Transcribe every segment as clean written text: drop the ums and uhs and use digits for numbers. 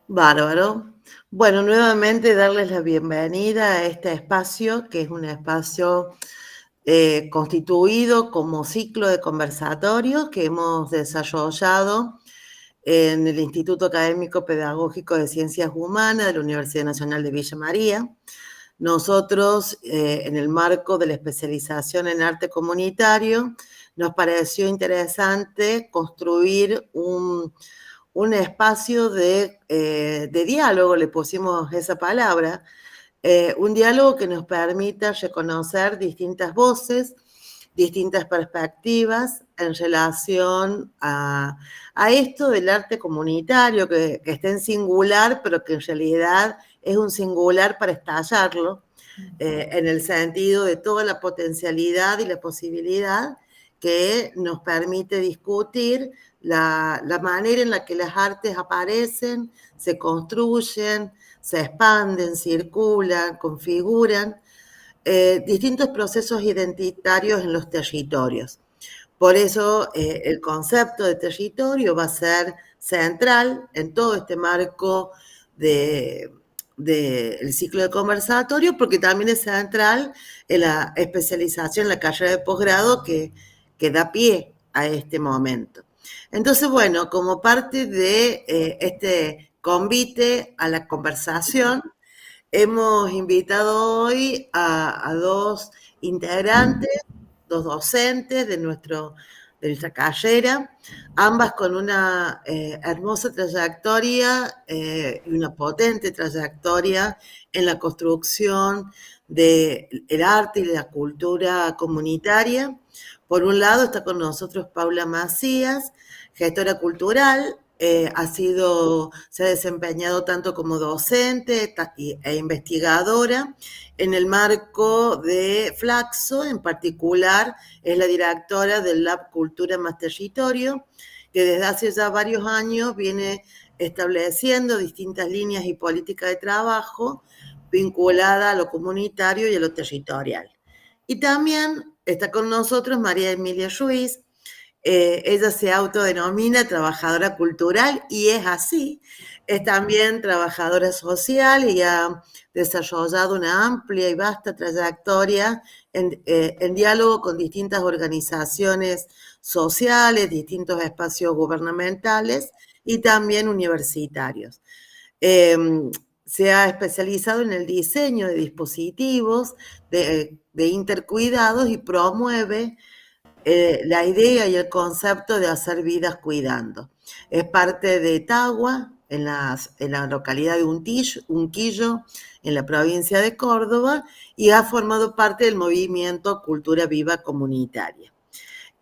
Bárbaro. Bueno, nuevamente darles la bienvenida a este espacio, que es un espacio constituido como ciclo de conversatorios que hemos desarrollado en el Instituto Académico Pedagógico de Ciencias Humanas de la Universidad Nacional de Villa María. Nosotros, en el marco de la especialización en arte comunitario, nos pareció interesante construir un espacio de diálogo, le pusimos esa palabra, un diálogo que nos permita reconocer distintas voces, distintas perspectivas en relación a esto del arte comunitario, que está en singular, pero que en realidad es un singular para estallarlo, en el sentido de toda la potencialidad y la posibilidad que nos permite discutir la manera en la que las artes aparecen, se construyen, se expanden, circulan, configuran distintos procesos identitarios en los territorios. Por eso el concepto de territorio va a ser central en todo este marco del ciclo de conversatorio, porque también es central en la especialización, en la carrera de posgrado que da pie a este momento. Entonces, bueno, como parte de este convite a la conversación, hemos invitado hoy a dos integrantes, dos docentes de nuestra carrera, ambas con una hermosa trayectoria y una potente trayectoria en la construcción del arte y de la cultura comunitaria. Por un lado está con nosotros Paula Macías, gestora cultural, se ha desempeñado tanto como docente e investigadora en el marco de Flaxo, en particular es la directora del Lab Cultura Más Territorio, que desde hace ya varios años viene estableciendo distintas líneas y políticas de trabajo vinculadas a lo comunitario y a lo territorial. Y también está con nosotros María Emilia Ruiz. Ella se autodenomina trabajadora cultural y es así. Es también trabajadora social y ha desarrollado una amplia y vasta trayectoria en diálogo con distintas organizaciones sociales, distintos espacios gubernamentales y también universitarios. Eh, Se ha especializado en el diseño de dispositivos de intercuidados y promueve la idea y el concepto de hacer vidas cuidando. Es parte de Tagua, en la localidad de Unquillo, en la provincia de Córdoba, y ha formado parte del movimiento Cultura Viva Comunitaria.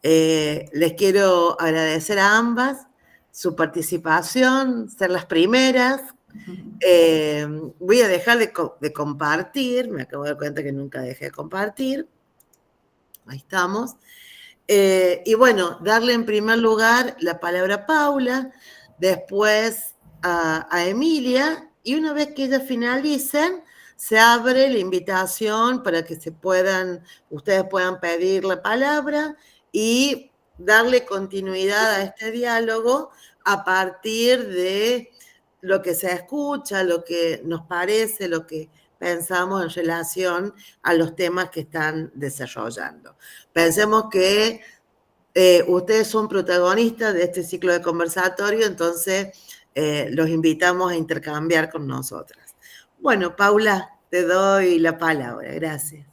Les quiero agradecer a ambas su participación, ser las primeras. Voy a dejar de compartir, me acabo de dar cuenta que nunca dejé de compartir. Ahí estamos. Y bueno, darle en primer lugar la palabra a Paula, después a Emilia, y una vez que ellas finalicen, se abre la invitación para que ustedes puedan pedir la palabra y darle continuidad a este diálogo a partir de lo que se escucha, lo que nos parece, lo que pensamos en relación a los temas que están desarrollando. Pensemos que ustedes son protagonistas de este ciclo de conversatorio, entonces los invitamos a intercambiar con nosotras. Bueno, Paula, te doy la palabra. Gracias.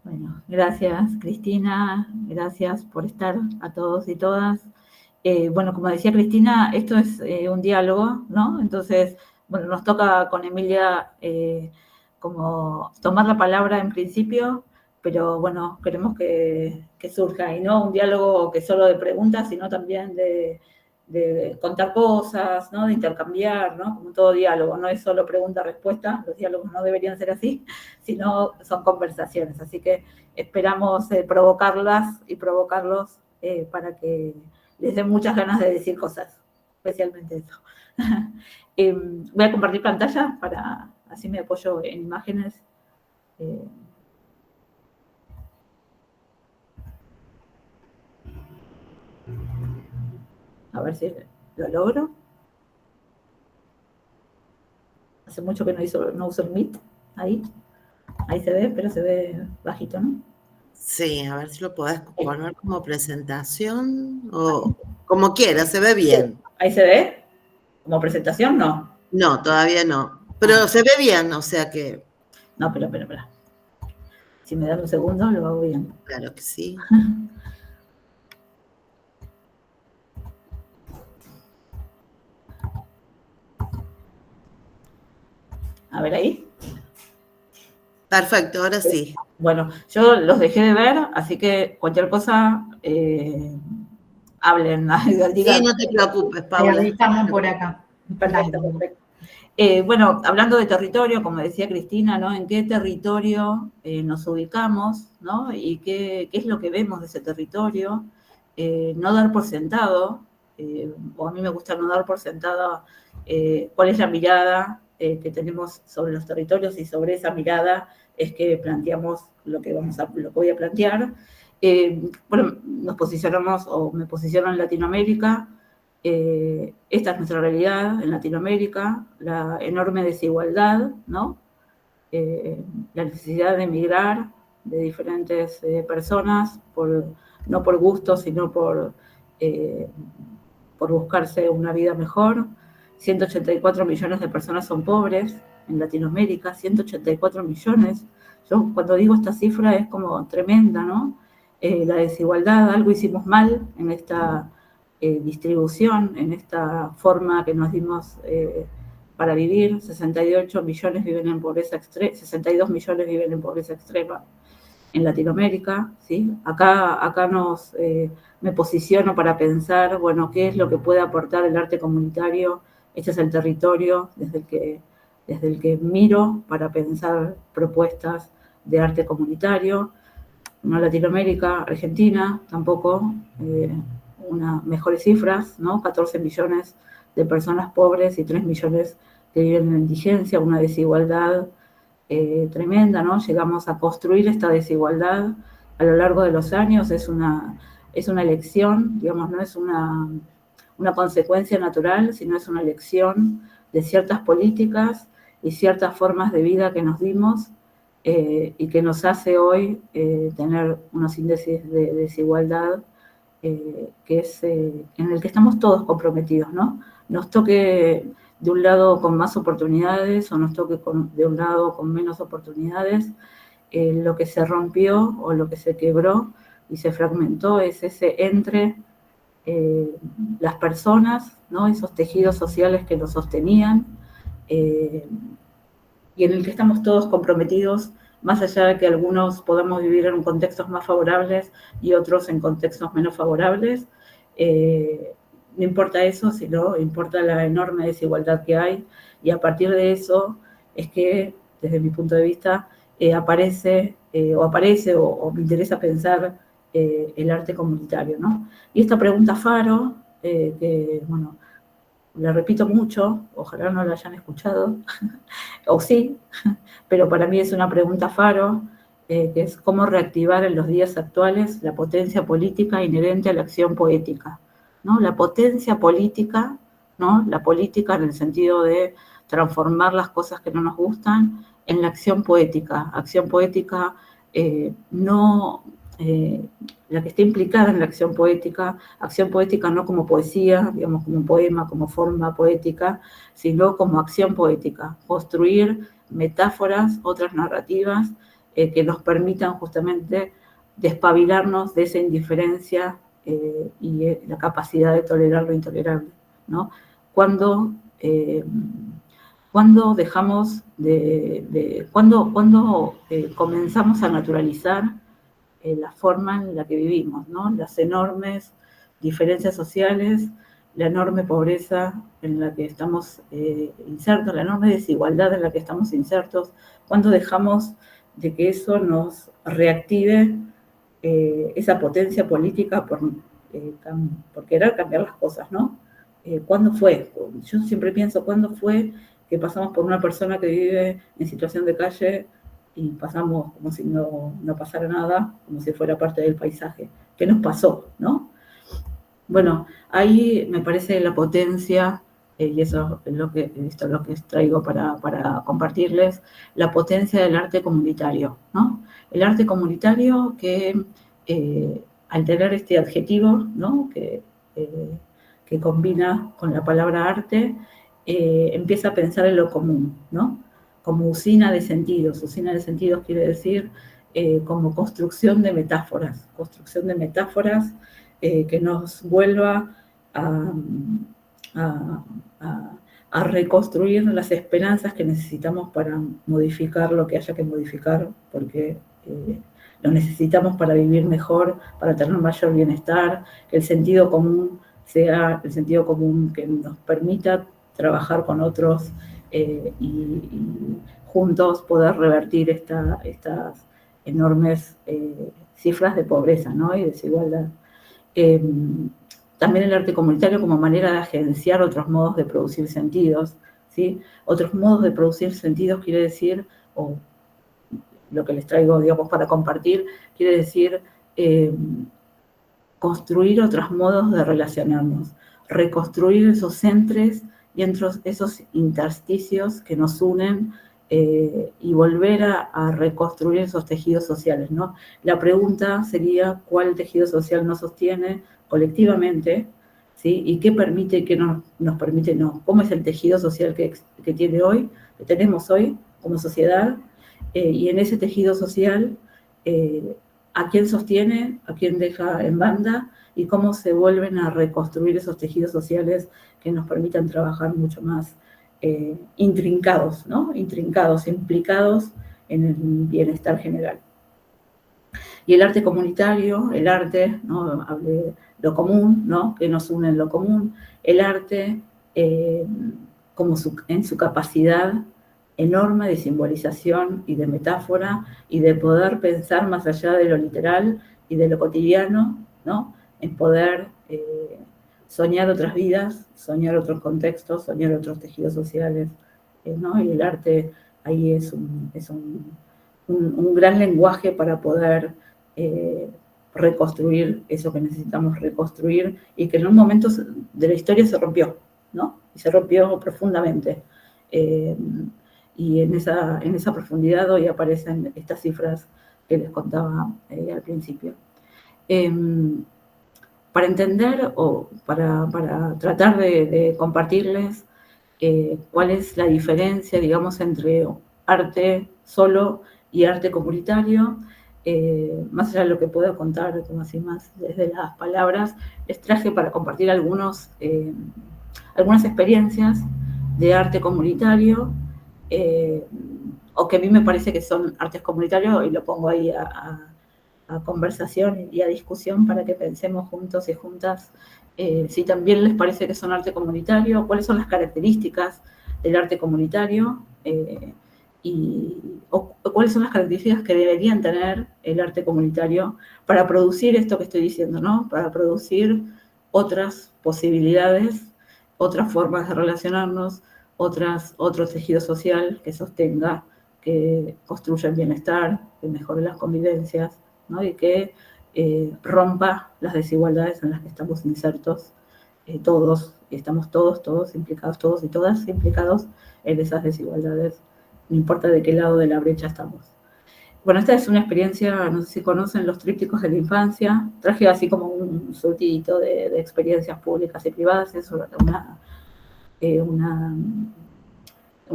Bueno, gracias Cristina, gracias por estar a todos y todas. Bueno, como decía Cristina, esto es un diálogo, ¿no? Entonces, bueno, nos toca con Emilia como tomar la palabra en principio, pero bueno, queremos que surja, y no un diálogo que solo de preguntas, sino también de contar cosas, ¿no? De intercambiar, ¿no? Como todo diálogo, no es solo pregunta-respuesta, los diálogos no deberían ser así, sino son conversaciones. Así que esperamos provocarlas y provocarlos para que les dé muchas ganas de decir cosas, especialmente eso. Voy a compartir pantalla para así me apoyo en imágenes. A ver si lo logro. Hace mucho que no uso el Meet. Ahí se ve, pero se ve bajito, ¿no? Sí, a ver si lo podés poner como presentación o como quieras, se ve bien. Ahí se ve. Como presentación, no. No, todavía no. Pero se ve bien, o sea que. No, espera. Si me dan un segundo, lo hago bien. Claro que sí. A ver ahí. Perfecto, ahora sí. Bueno, yo los dejé de ver, así que cualquier cosa, hablen, Sí, digan. no te preocupes, Te Paula. avisamos por acá. Perfecto. Bueno, hablando de territorio, como decía Cristina, ¿no? ¿En qué territorio nos ubicamos, ¿no? Y qué es lo que vemos de ese territorio? No dar por sentado, o a mí me gusta no dar por sentado cuál es la mirada que tenemos sobre los territorios, y sobre esa mirada es que planteamos lo que voy a plantear. Bueno, nos posicionamos, o me posiciono en Latinoamérica. Esta es nuestra realidad en Latinoamérica, la enorme desigualdad, ¿no? La necesidad de emigrar de diferentes personas, no por gusto, sino por buscarse una vida mejor. 184 millones de personas son pobres en Latinoamérica, 184 millones. Yo cuando digo esta cifra es como tremenda, ¿no? La desigualdad, algo hicimos mal en esta distribución, en esta forma que nos dimos para vivir. 68 millones viven en pobreza extrema, 62 millones viven en pobreza extrema en Latinoamérica, ¿sí? Acá me posiciono para pensar, bueno, qué es lo que puede aportar el arte comunitario. Este es el territorio desde el que miro para pensar propuestas de arte comunitario. No Latinoamérica, Argentina, tampoco, mejores cifras, ¿no? 14 millones de personas pobres y 3 millones que viven en indigencia, una desigualdad tremenda, ¿no? Llegamos a construir esta desigualdad a lo largo de los años. Es una elección, digamos, no es una consecuencia natural, sino es una elección de ciertas políticas y ciertas formas de vida que nos dimos, y que nos hace hoy tener unos índices de desigualdad que es en el que estamos todos comprometidos, ¿no? Nos toque de un lado con más oportunidades o nos toque de un lado con menos oportunidades, lo que se rompió o lo que se quebró y se fragmentó es ese entre las personas, ¿no? Esos tejidos sociales que nos sostenían, y en el que estamos todos comprometidos, más allá de que algunos podamos vivir en contextos más favorables y otros en contextos menos favorables. No importa eso, sino importa la enorme desigualdad que hay, y a partir de eso es que, desde mi punto de vista, aparece o me interesa pensar el arte comunitario, ¿no? Y esta pregunta Faro, que, bueno, la repito mucho, ojalá no la hayan escuchado, o sí, pero para mí es una pregunta Faro, que es cómo reactivar en los días actuales la potencia política inherente a la acción poética, ¿no? La potencia política, ¿no? La política en el sentido de transformar las cosas que no nos gustan en la acción poética no la que está implicada en la acción poética no como poesía, digamos, como un poema, como forma poética, sino como acción poética, construir metáforas, otras narrativas que nos permitan justamente despabilarnos de esa indiferencia y la capacidad de tolerar lo intolerable, ¿no? Cuando dejamos cuando comenzamos a naturalizar la forma en la que vivimos, ¿no? Las enormes diferencias sociales, la enorme pobreza en la que estamos insertos, la enorme desigualdad en la que estamos insertos, cuando dejamos de que eso nos reactive esa potencia política por querer cambiar las cosas, ¿no? ¿Cuándo fue? Yo siempre pienso, ¿cuándo fue que pasamos por una persona que vive en situación de calle y pasamos como si no pasara nada, como si fuera parte del paisaje? ¿Qué nos pasó, no? Bueno, ahí me parece la potencia y eso es esto es lo que traigo para compartirles, la potencia del arte comunitario, ¿no? El arte comunitario que, al tener este adjetivo, ¿no? Que combina con la palabra arte, empieza a pensar en lo común, ¿no? Como usina de sentidos. Usina de sentidos quiere decir como construcción de metáforas que nos vuelva a, a, a reconstruir las esperanzas que necesitamos para modificar lo que haya que modificar, porque lo necesitamos para vivir mejor, para tener mayor bienestar, que el sentido común sea el sentido común que nos permita trabajar con otros y juntos poder revertir estas enormes cifras de pobreza, ¿no? Y desigualdad. También el arte comunitario como manera de agenciar otros modos de producir sentidos, ¿sí? Otros modos de producir sentidos quiere decir, o lo que les traigo, digamos, para compartir, quiere decir construir otros modos de relacionarnos, reconstruir esos entres y esos intersticios que nos unen y volver a reconstruir esos tejidos sociales, ¿no? La pregunta sería, ¿cuál tejido social nos sostiene colectivamente? ¿Sí? ¿Y qué permite y qué no, nos permite no? ¿Cómo es el tejido social que tenemos hoy como sociedad? Y en ese tejido social, ¿a quién sostiene? ¿A quién deja en banda? Y cómo se vuelven a reconstruir esos tejidos sociales que nos permitan trabajar mucho más intrincados, ¿no? Intrincados, implicados en el bienestar general. Y el arte comunitario, el arte, ¿no? Hablé lo común, ¿no? Que nos une en lo común. El arte como en su capacidad enorme de simbolización y de metáfora y de poder pensar más allá de lo literal y de lo cotidiano, ¿no? En poder soñar otras vidas, soñar otros contextos, soñar otros tejidos sociales, ¿no? Y el arte ahí es un gran lenguaje para poder reconstruir eso que necesitamos reconstruir y que en un momento de la historia se rompió, ¿no? Y se rompió profundamente. Y en esa profundidad hoy aparecen estas cifras que les contaba al principio. Para entender o para tratar de compartirles cuál es la diferencia, digamos, entre arte solo y arte comunitario, más allá de lo que puedo contar, como así más desde las palabras, les traje para compartir algunas experiencias de arte comunitario, o que a mí me parece que son artes comunitarios, y lo pongo ahí a conversación y a discusión para que pensemos juntos y juntas si también les parece que son arte comunitario, cuáles son las características del arte comunitario o cuáles son las características que deberían tener el arte comunitario para producir esto que estoy diciendo, ¿no? Para producir otras posibilidades, otras formas de relacionarnos, otro tejido social que sostenga, que construya el bienestar, que mejore las convivencias, ¿no? Y que rompa las desigualdades en las que estamos insertos todos, y estamos todos implicados, todos y todas implicados en esas desigualdades, no importa de qué lado de la brecha estamos. Bueno, esta es una experiencia, no sé si conocen los trípticos de la infancia, traje así como un surtidito de experiencias públicas y privadas, es una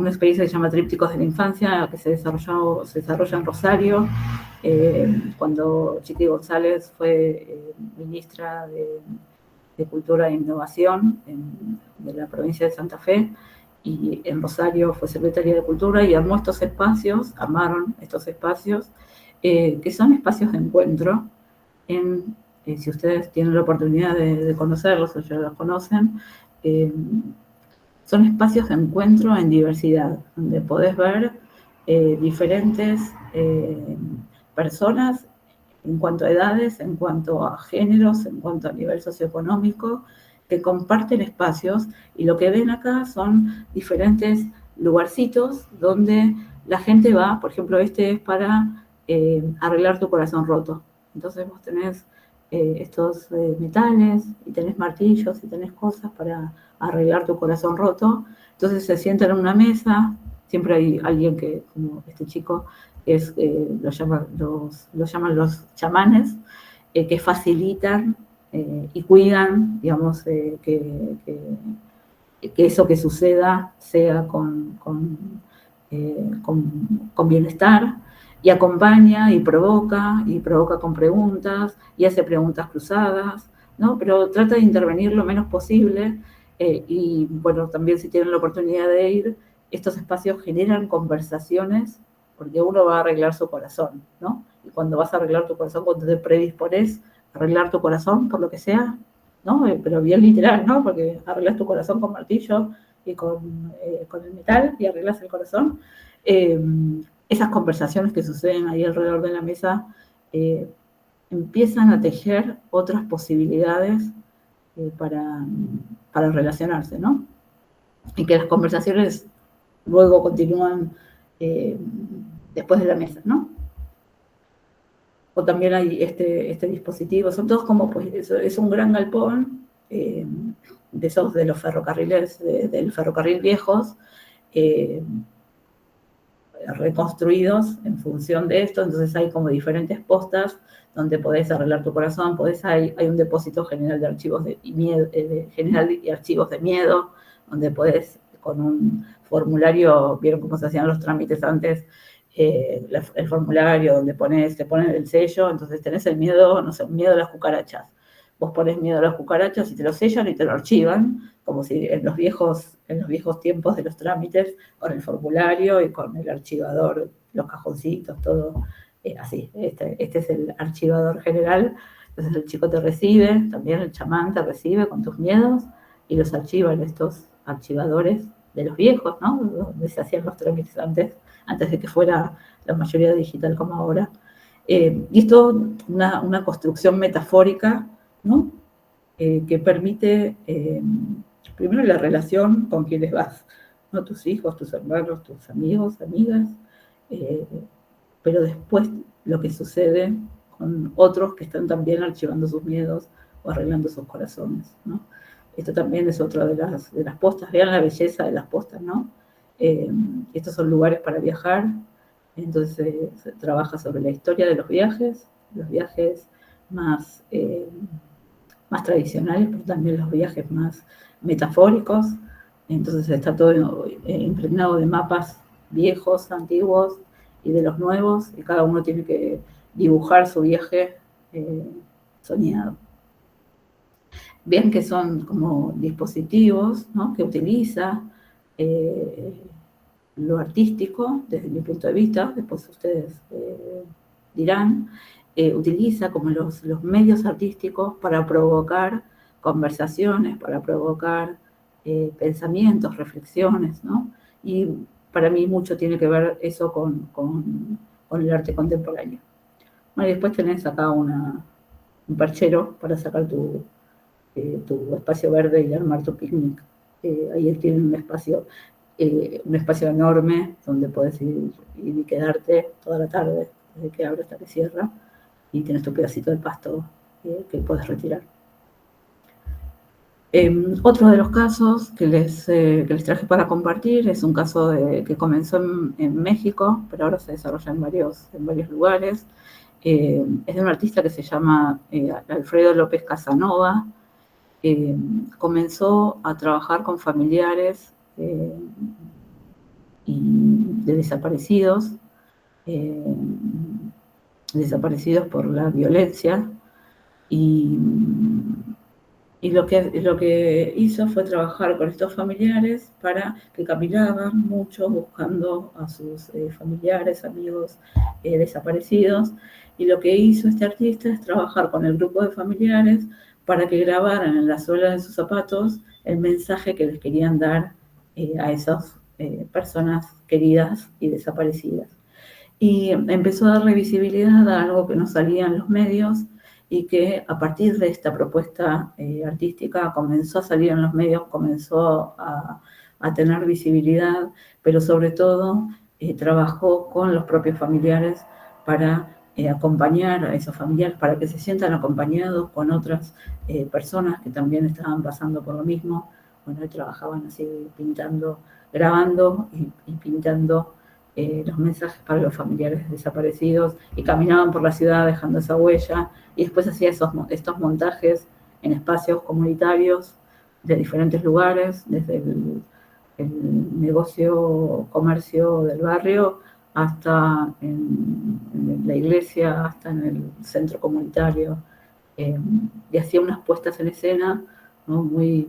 experiencia que se llama Trípticos de la Infancia, que se desarrolla en Rosario, cuando Chiqui González fue ministra de Cultura e Innovación de la provincia de Santa Fe, y en Rosario fue secretaria de Cultura y armaron estos espacios, que son espacios de encuentro, si ustedes tienen la oportunidad de conocerlos o ya los conocen, son espacios de encuentro en diversidad, donde podés ver diferentes personas en cuanto a edades, en cuanto a géneros, en cuanto a nivel socioeconómico, que comparten espacios, y lo que ven acá son diferentes lugarcitos donde la gente va. Por ejemplo, este es para arreglar tu corazón roto. Entonces vos tenés estos metales, y tenés martillos, y tenés cosas para arreglar tu corazón roto. Entonces se sientan en una mesa, siempre hay alguien que, como este chico, es, lo llaman los chamanes, que facilitan y cuidan, digamos, que eso que suceda sea con bienestar, y acompaña y provoca con preguntas, y hace preguntas cruzadas, ¿no? Pero trata de intervenir lo menos posible, y bueno, también si tienen la oportunidad de ir, estos espacios generan conversaciones, porque uno va a arreglar su corazón, ¿no? Y cuando vas a arreglar tu corazón, cuando te predispones a arreglar tu corazón, por lo que sea, ¿no? Pero bien literal, ¿no? Porque arreglas tu corazón con martillo y con el metal, y arreglas el corazón. Esas conversaciones que suceden ahí alrededor de la mesa empiezan a tejer otras posibilidades para relacionarse, ¿no? Y que las conversaciones luego continúan después de la mesa, ¿no? O también hay este dispositivo, son todos como, pues, es un gran galpón, de esos de los ferrocarriles, del ferrocarril viejos, reconstruidos en función de esto. Entonces hay como diferentes postas donde podés arreglar tu corazón, hay un depósito general de archivos general y archivos de miedo, donde podés, con un formulario, vieron cómo se hacían los trámites antes, el formulario donde te ponen el sello, entonces tenés el miedo, no sé, miedo a las cucarachas. Vos pones miedo a las cucarachas y te lo sellan y te lo archivan, como si en los viejos tiempos de los trámites, con el formulario y con el archivador, los cajoncitos, todo así. Este es el archivador general. Entonces el chico te recibe, también el chamán te recibe con tus miedos, y los archiva en estos archivadores de los viejos, ¿no? Donde se hacían los trámites antes de que fuera la mayoría digital como ahora. Y esto una construcción metafórica, ¿no? Que permite primero la relación con quienes vas, ¿no? Tus hijos, tus hermanos, tus amigos, amigas, pero después lo que sucede con otros que están también archivando sus miedos o arreglando sus corazones, ¿no? Esto también es otra de las postas. Vean la belleza de las postas, ¿no? Estos son lugares para viajar. Entonces se trabaja sobre la historia de los viajes más tradicionales, pero también los viajes más metafóricos. Entonces está todo impregnado de mapas viejos, antiguos, y de los nuevos, y cada uno tiene que dibujar su viaje soñado. Vean que son como dispositivos, ¿no? Que utiliza lo artístico, desde mi punto de vista, después ustedes dirán, utiliza como los medios artísticos para provocar conversaciones, para provocar pensamientos, reflexiones, ¿no? Y para mí mucho tiene que ver eso con el arte contemporáneo. Bueno, y después tenés acá un perchero para sacar tu espacio verde y armar tu picnic. Ahí tienen un espacio enorme donde puedes ir y quedarte toda la tarde, desde que abre hasta que cierra, y tienes tu pedacito de pasto que puedes retirar. Otro de los casos que les traje para compartir es un caso que comenzó en México, pero ahora se desarrolla en varios lugares. Es de un artista que se llama Alfredo López Casanova. Comenzó a trabajar con familiares de desaparecidos por la violencia, y lo que hizo fue trabajar con estos familiares, para que caminaban mucho buscando a sus familiares, amigos desaparecidos, y lo que hizo este artista es trabajar con el grupo de familiares para que grabaran en la suela de sus zapatos el mensaje que les querían dar a esas personas queridas y desaparecidas. Y empezó a darle visibilidad a algo que no salía en los medios, y que a partir de esta propuesta artística comenzó a salir en los medios, comenzó a tener visibilidad, pero sobre todo trabajó con los propios familiares para acompañar a esos familiares para que se sientan acompañados con otras personas que también estaban pasando por lo mismo. Bueno, trabajaban así pintando, grabando y pintando los mensajes para los familiares desaparecidos, y caminaban por la ciudad dejando esa huella, y después hacía estos montajes en espacios comunitarios de diferentes lugares, desde el negocio, comercio del barrio, hasta en la iglesia, hasta en el centro comunitario, y hacía unas puestas en escena, ¿no? muy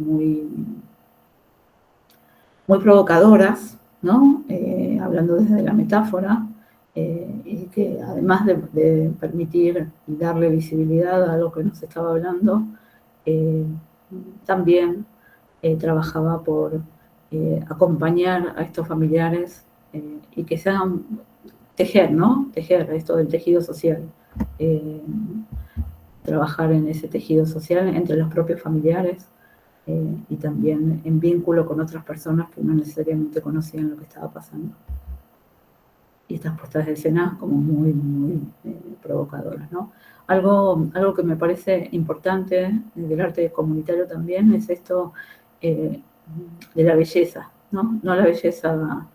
provocadoras, ¿no? Hablando desde la metáfora, y que además de permitir y darle visibilidad a lo que nos estaba hablando, también trabajaba por acompañar a estos familiares y que se hagan tejer, ¿no? Tejer esto del tejido social. Trabajar en ese tejido social entre los propios familiares y también en vínculo con otras personas que no necesariamente conocían lo que estaba pasando. Y estas puestas de escena como muy provocadoras, ¿no? Algo que me parece importante del arte comunitario también es esto de la belleza, ¿no? No la belleza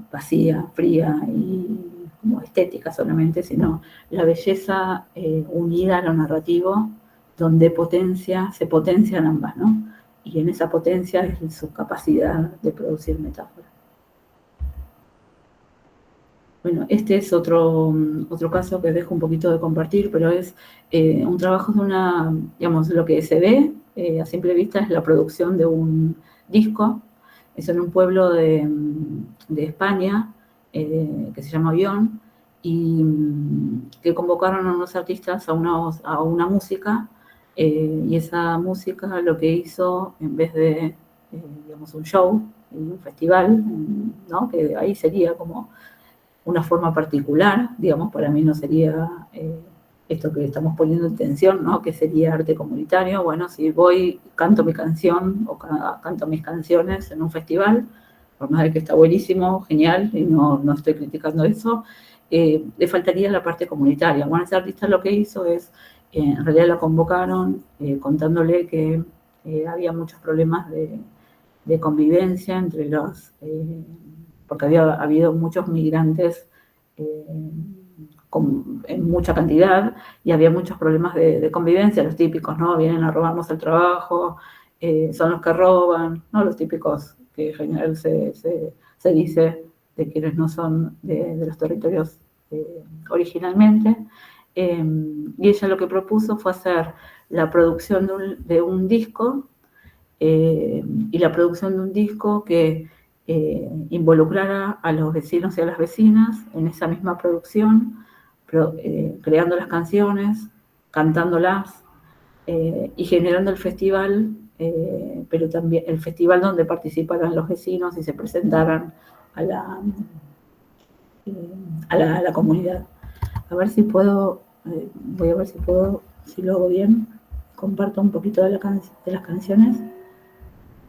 vacía, fría y como estética solamente, sino la belleza unida a lo narrativo, donde se potencian ambas, ¿no? Y en esa potencia es su capacidad de producir metáforas. Bueno, este es otro caso que dejo un poquito de compartir, pero es un trabajo de digamos, lo que se ve a simple vista es la producción de un disco. Es en un pueblo de España que se llama Bion, y que convocaron a unos artistas a una música, y esa música lo que hizo, en vez de, digamos, un show, un festival, ¿no? Que ahí sería como una forma particular, digamos, para mí no sería esto que estamos poniendo en tensión, ¿no? Que sería arte comunitario. Bueno, si voy, canto mi canción o canto mis canciones en un festival, por más de que está buenísimo, genial, y no estoy criticando eso, le faltaría la parte comunitaria. Bueno, ese artista lo que hizo es, en realidad la convocaron contándole que había muchos problemas de convivencia entre los... porque había habido muchos migrantes en mucha cantidad, y había muchos problemas de convivencia, los típicos, ¿no? Vienen a robarnos el trabajo, son los que roban, ¿no? Los típicos que en general se dice de quienes no son de los territorios originalmente. Y ella lo que propuso fue hacer la producción de un disco, y la producción de un disco que involucrara a los vecinos y a las vecinas en esa misma producción, creando las canciones, cantándolas y generando el festival, pero también el festival donde participaran los vecinos y se presentaran a la comunidad. A ver si puedo, voy a ver si puedo, si lo hago bien, comparto un poquito de las canciones.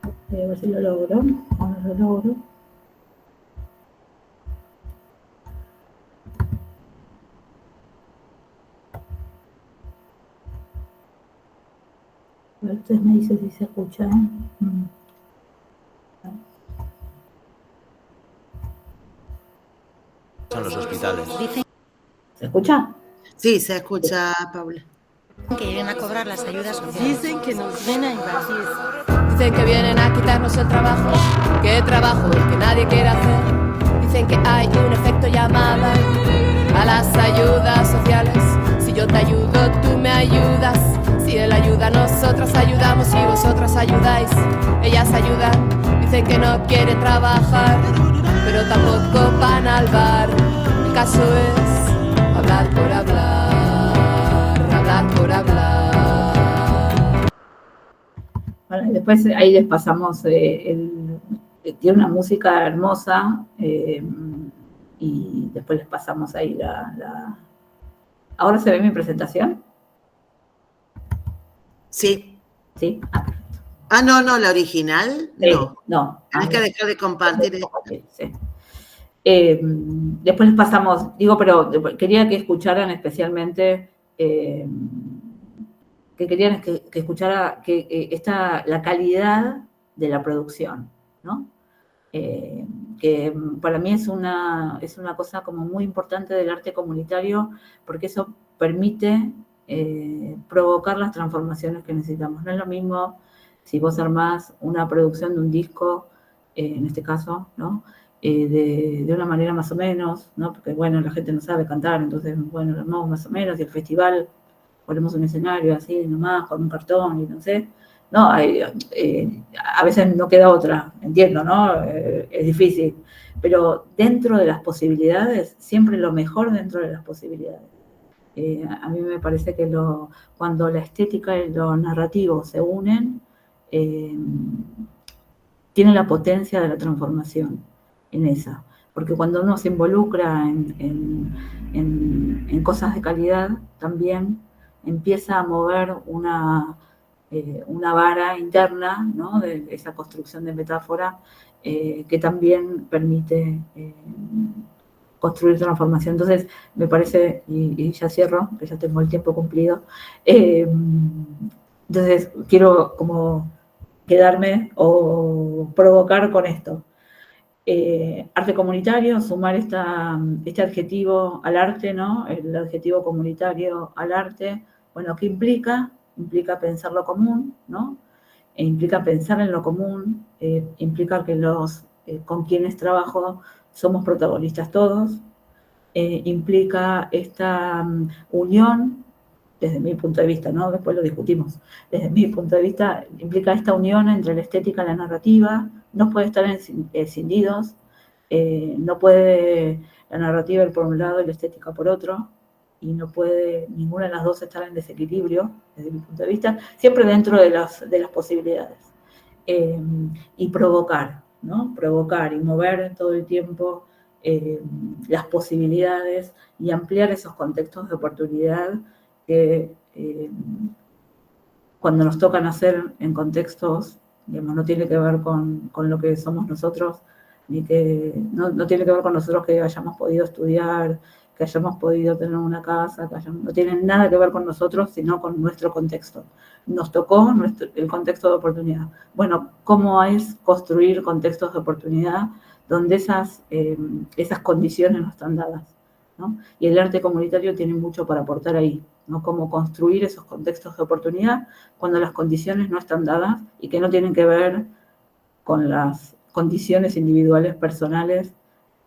A ver si lo logro. Ahora lo logro. A ver, ustedes me dicen si se escucha. Son los hospitales. ¿Se escucha? Sí, se escucha, Paula. Que vienen a cobrar las ayudas sociales. Dicen que nos ven a invadir. Dicen que vienen a quitarnos el trabajo. ¿Qué trabajo? El que nadie quiere hacer. Dicen que hay un efecto llamada a las ayudas sociales. Si yo te ayudo, tú me ayudas. Si él ayuda, nosotras ayudamos. Si vosotras ayudáis, ellas ayudan. Dicen que no quieren trabajar, pero tampoco van al bar. El caso es hablar por hablar, hablar por hablar. Bueno, y después ahí les pasamos, tiene una música hermosa, y después les pasamos ahí ¿Ahora se ve mi presentación? Sí. Sí. No, la original, Sí, no. no. Tienes que dejar de compartir esto. Sí. Después les pasamos, pero quería que escucharan especialmente, que querían que escuchara la calidad de la producción, ¿no? Que para mí es una cosa como muy importante del arte comunitario, porque eso permite provocar las transformaciones que necesitamos. No es lo mismo si vos armás una producción de un disco, en este caso, ¿no? De una manera más o menos, ¿no? Porque, bueno, la gente no sabe cantar, entonces, bueno, lo armamos más o menos, y el festival ponemos un escenario así nomás, con un cartón y no sé. No, a veces no queda otra, entiendo, ¿no? Es difícil, pero dentro de las posibilidades, siempre lo mejor dentro de las posibilidades. A mí me parece que cuando la estética y lo narrativo se unen, tiene la potencia de la transformación en esa. Porque cuando uno se involucra en cosas de calidad, también empieza a mover una vara interna, ¿no? De esa construcción de metáfora, que también permite construir transformación. Entonces, me parece, y ya cierro, que ya tengo el tiempo cumplido, entonces quiero como quedarme o provocar con esto. Arte comunitario, sumar este adjetivo al arte, ¿no? El adjetivo comunitario al arte, bueno, ¿qué implica? Implica pensar lo común, ¿no? Implica pensar en lo común, implica que con quienes trabajo somos protagonistas todos, implica esta unión, desde mi punto de vista, ¿no? Después lo discutimos. Desde mi punto de vista, implica esta unión entre la estética y la narrativa, no puede estar escindidos, no puede la narrativa ir por un lado y la estética por otro, y no puede ninguna de las dos estar en desequilibrio, desde mi punto de vista, siempre dentro de las posibilidades. Y provocar, ¿no? Provocar y mover todo el tiempo las posibilidades y ampliar esos contextos de oportunidad que cuando nos tocan hacer en contextos, digamos, no tiene que ver con lo que somos nosotros, ni que no tiene que ver con nosotros que hayamos podido estudiar, que hayamos podido tener una casa, no tiene nada que ver con nosotros, sino con nuestro contexto. Nos tocó el contexto de oportunidad. Bueno, ¿cómo es construir contextos de oportunidad donde esas condiciones no están dadas, ¿no? Y el arte comunitario tiene mucho para aportar ahí, ¿no? Cómo construir esos contextos de oportunidad cuando las condiciones no están dadas y que no tienen que ver con las condiciones individuales personales,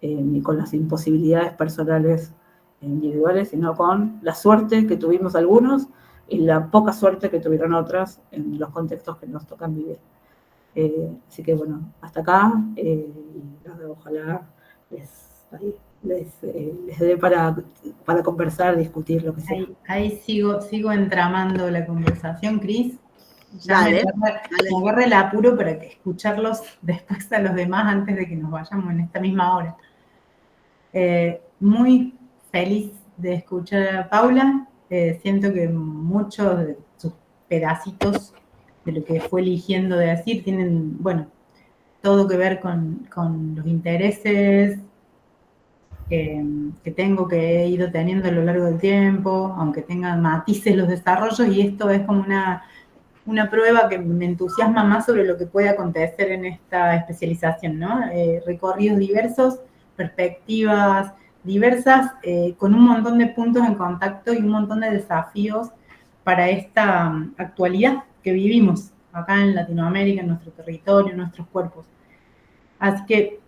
ni con las imposibilidades personales individuales, sino con la suerte que tuvimos algunos y la poca suerte que tuvieron otras en los contextos que nos tocan vivir. Así que bueno, hasta acá, y ojalá les dé para conversar, discutir, lo que sea. Ahí sigo entramando la conversación, Cris. Ya Dale, me agarra el apuro para escucharlos después a los demás antes de que nos vayamos en esta misma hora. Muy feliz de escuchar a Paula. Siento que muchos de sus pedacitos de lo que fue eligiendo de decir tienen, bueno, todo que ver con los intereses que tengo, que he ido teniendo a lo largo del tiempo, aunque tengan matices los desarrollos, y esto es como una prueba que me entusiasma más sobre lo que puede acontecer en esta especialización, ¿no? Recorridos diversos, perspectivas diversas, con un montón de puntos en contacto y un montón de desafíos para esta actualidad que vivimos acá en Latinoamérica, en nuestro territorio, en nuestros cuerpos. Así que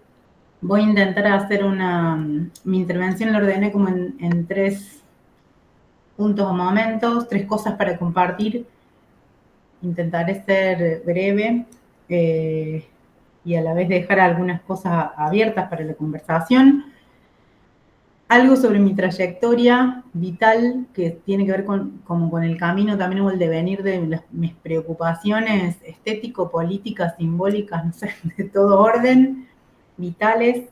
voy a intentar hacer mi intervención la ordené como en 3 puntos o momentos, 3 cosas para compartir. Intentaré ser breve y a la vez dejar algunas cosas abiertas para la conversación. Algo sobre mi trayectoria vital que tiene que ver como con el camino también o el devenir de mis preocupaciones estético-políticas, simbólicas, no sé, de todo orden, vitales.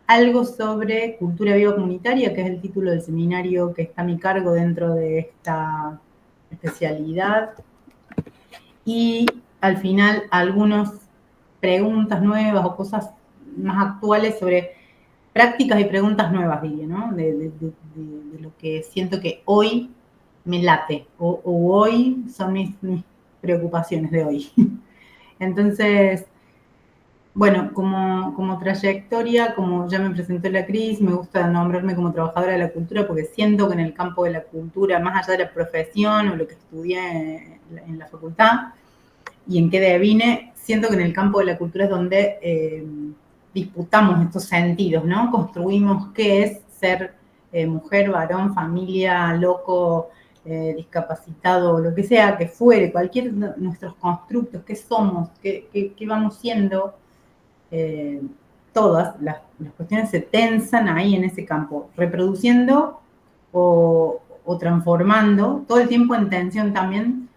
Algo sobre cultura viva comunitaria, que es el título del seminario que está a mi cargo dentro de esta especialidad. Y al final algunas preguntas nuevas o cosas más actuales sobre prácticas y preguntas nuevas, diría, ¿no? De lo que siento que hoy me late, o hoy son mis preocupaciones de hoy. Entonces, bueno, como trayectoria, como ya me presentó la Cris, me gusta nombrarme como trabajadora de la cultura porque siento que en el campo de la cultura, más allá de la profesión o lo que estudié en la facultad y en qué devine, siento que en el campo de la cultura es donde disputamos estos sentidos, ¿no? Construimos qué es ser mujer, varón, familia, loco, discapacitado, lo que sea que fuere, cualquier de nuestros constructos, qué somos, qué vamos siendo. Todas las cuestiones se tensan ahí en ese campo, reproduciendo o transformando, todo el tiempo en tensión también,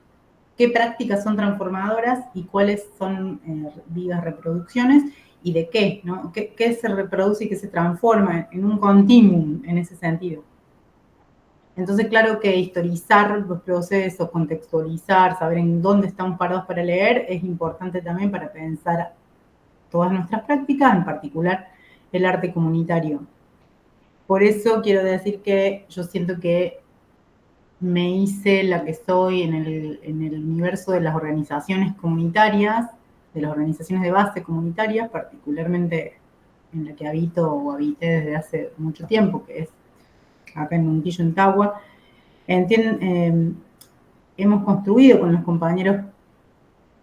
qué prácticas son transformadoras y cuáles son vivas reproducciones y de qué, ¿no? ¿Qué se reproduce y qué se transforma en un continuum en ese sentido? Entonces, claro que historizar los procesos, contextualizar, saber en dónde estamos parados para leer, es importante también para pensar todas nuestras prácticas, en particular el arte comunitario. Por eso quiero decir que yo siento que me hice la que soy en el universo de las organizaciones comunitarias, de las organizaciones de base comunitarias, particularmente en la que habito o habité desde hace mucho tiempo, que es acá en Montillo, en Tagua. Hemos construido con los compañeros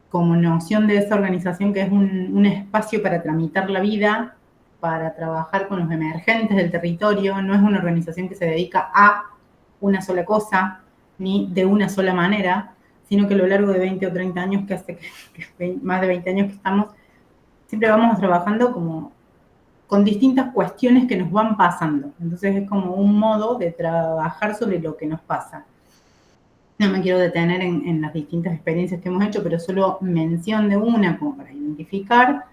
como noción de esa organización que es un espacio para tramitar la vida, para trabajar con los emergentes del territorio. No es una organización que se dedica a una sola cosa, ni de una sola manera, sino que a lo largo de 20 o 30 años, que hace que más de 20 años que estamos, siempre vamos trabajando como con distintas cuestiones que nos van pasando. Entonces es como un modo de trabajar sobre lo que nos pasa. No me quiero detener en las distintas experiencias que hemos hecho, pero solo mención de una como para identificar.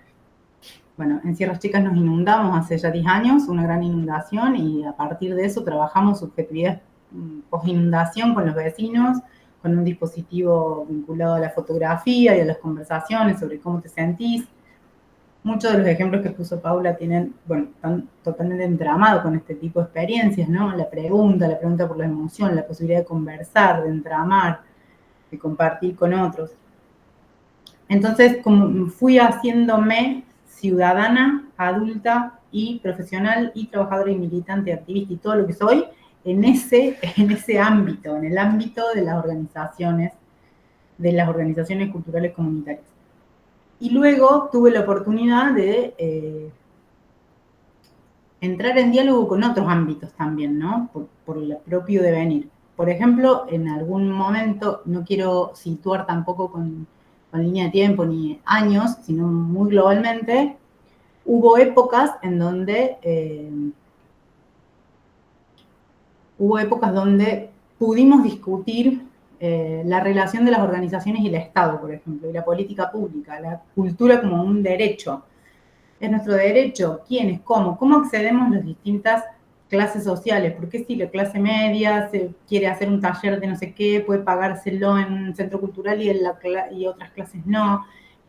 Bueno, en Sierras Chicas nos inundamos hace ya 10 años, una gran inundación, y a partir de eso trabajamos subjetividad post-inundación con los vecinos, con un dispositivo vinculado a la fotografía y a las conversaciones sobre cómo te sentís. Muchos de los ejemplos que puso Paula tienen, bueno, están totalmente entramados con este tipo de experiencias, ¿no? La pregunta por la emoción, la posibilidad de conversar, de entramar, de compartir con otros. Entonces, como fui haciéndome ciudadana, adulta y profesional y trabajadora y militante, activista y todo lo que soy, en ese ámbito, en el ámbito de las organizaciones culturales comunitarias. Y luego tuve la oportunidad de entrar en diálogo con otros ámbitos también, ¿no? Por el propio devenir. Por ejemplo, en algún momento, no quiero situar tampoco con línea de tiempo ni años, sino muy globalmente, hubo épocas en donde pudimos discutir la relación de las organizaciones y el Estado, por ejemplo, y la política pública, la cultura como un derecho. ¿Es nuestro derecho? ¿Quiénes? ¿Cómo accedemos a las distintas clases sociales? Porque si la clase media se quiere hacer un taller de no sé qué, puede pagárselo en un centro cultural y otras clases no.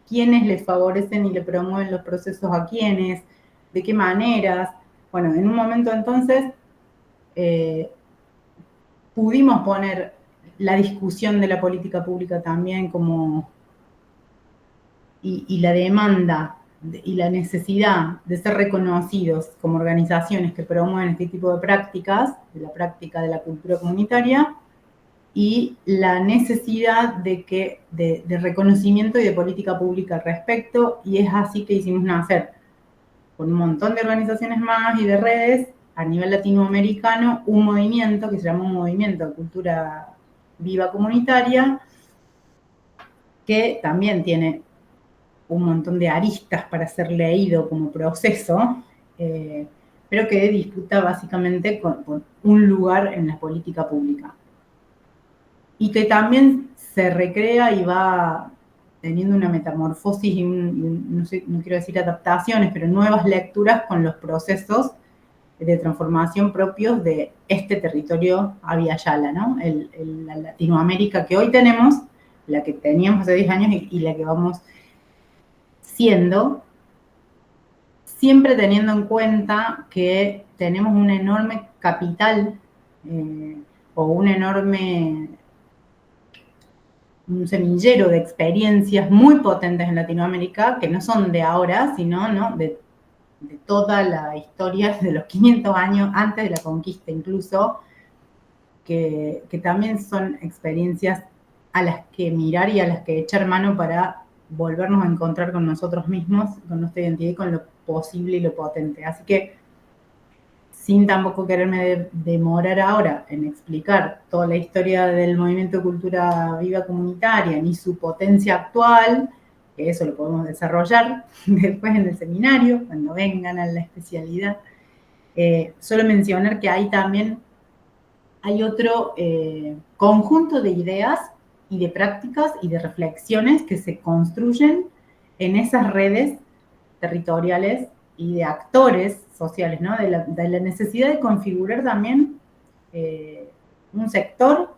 ¿Quiénes les favorecen y le promueven los procesos a quiénes? ¿De qué maneras? Bueno, en un momento entonces pudimos poner la discusión de la política pública también como y la demanda y la necesidad de ser reconocidos como organizaciones que promueven este tipo de prácticas, de la práctica de la cultura comunitaria, y la necesidad de reconocimiento y de política pública al respecto, y es así que hicimos nacer, con un montón de organizaciones más y de redes, a nivel latinoamericano, un movimiento que se llama un movimiento de cultura viva comunitaria, que también tiene un montón de aristas para ser leído como proceso, pero que disputa básicamente con un lugar en la política pública. Y que también se recrea y va teniendo una metamorfosis y no quiero decir adaptaciones, pero nuevas lecturas con los procesos de transformación propios de este territorio Abya Yala, ¿no? La Latinoamérica que hoy tenemos, la que teníamos hace 10 años y la que vamos siendo, siempre teniendo en cuenta que tenemos un enorme capital o un semillero de experiencias muy potentes en Latinoamérica, que no son de ahora, sino, ¿no?, de toda la historia de los 500 años antes de la conquista incluso, que también son experiencias a las que mirar y a las que echar mano para volvernos a encontrar con nosotros mismos, con nuestra identidad y con lo posible y lo potente. Así que, sin tampoco quererme demorar ahora en explicar toda la historia del movimiento Cultura Viva Comunitaria ni su potencia actual, que eso lo podemos desarrollar después en el seminario, cuando vengan a la especialidad, solo mencionar que ahí también hay otro conjunto de ideas y de prácticas y de reflexiones que se construyen en esas redes territoriales y de actores sociales, ¿no? De la necesidad de configurar también un sector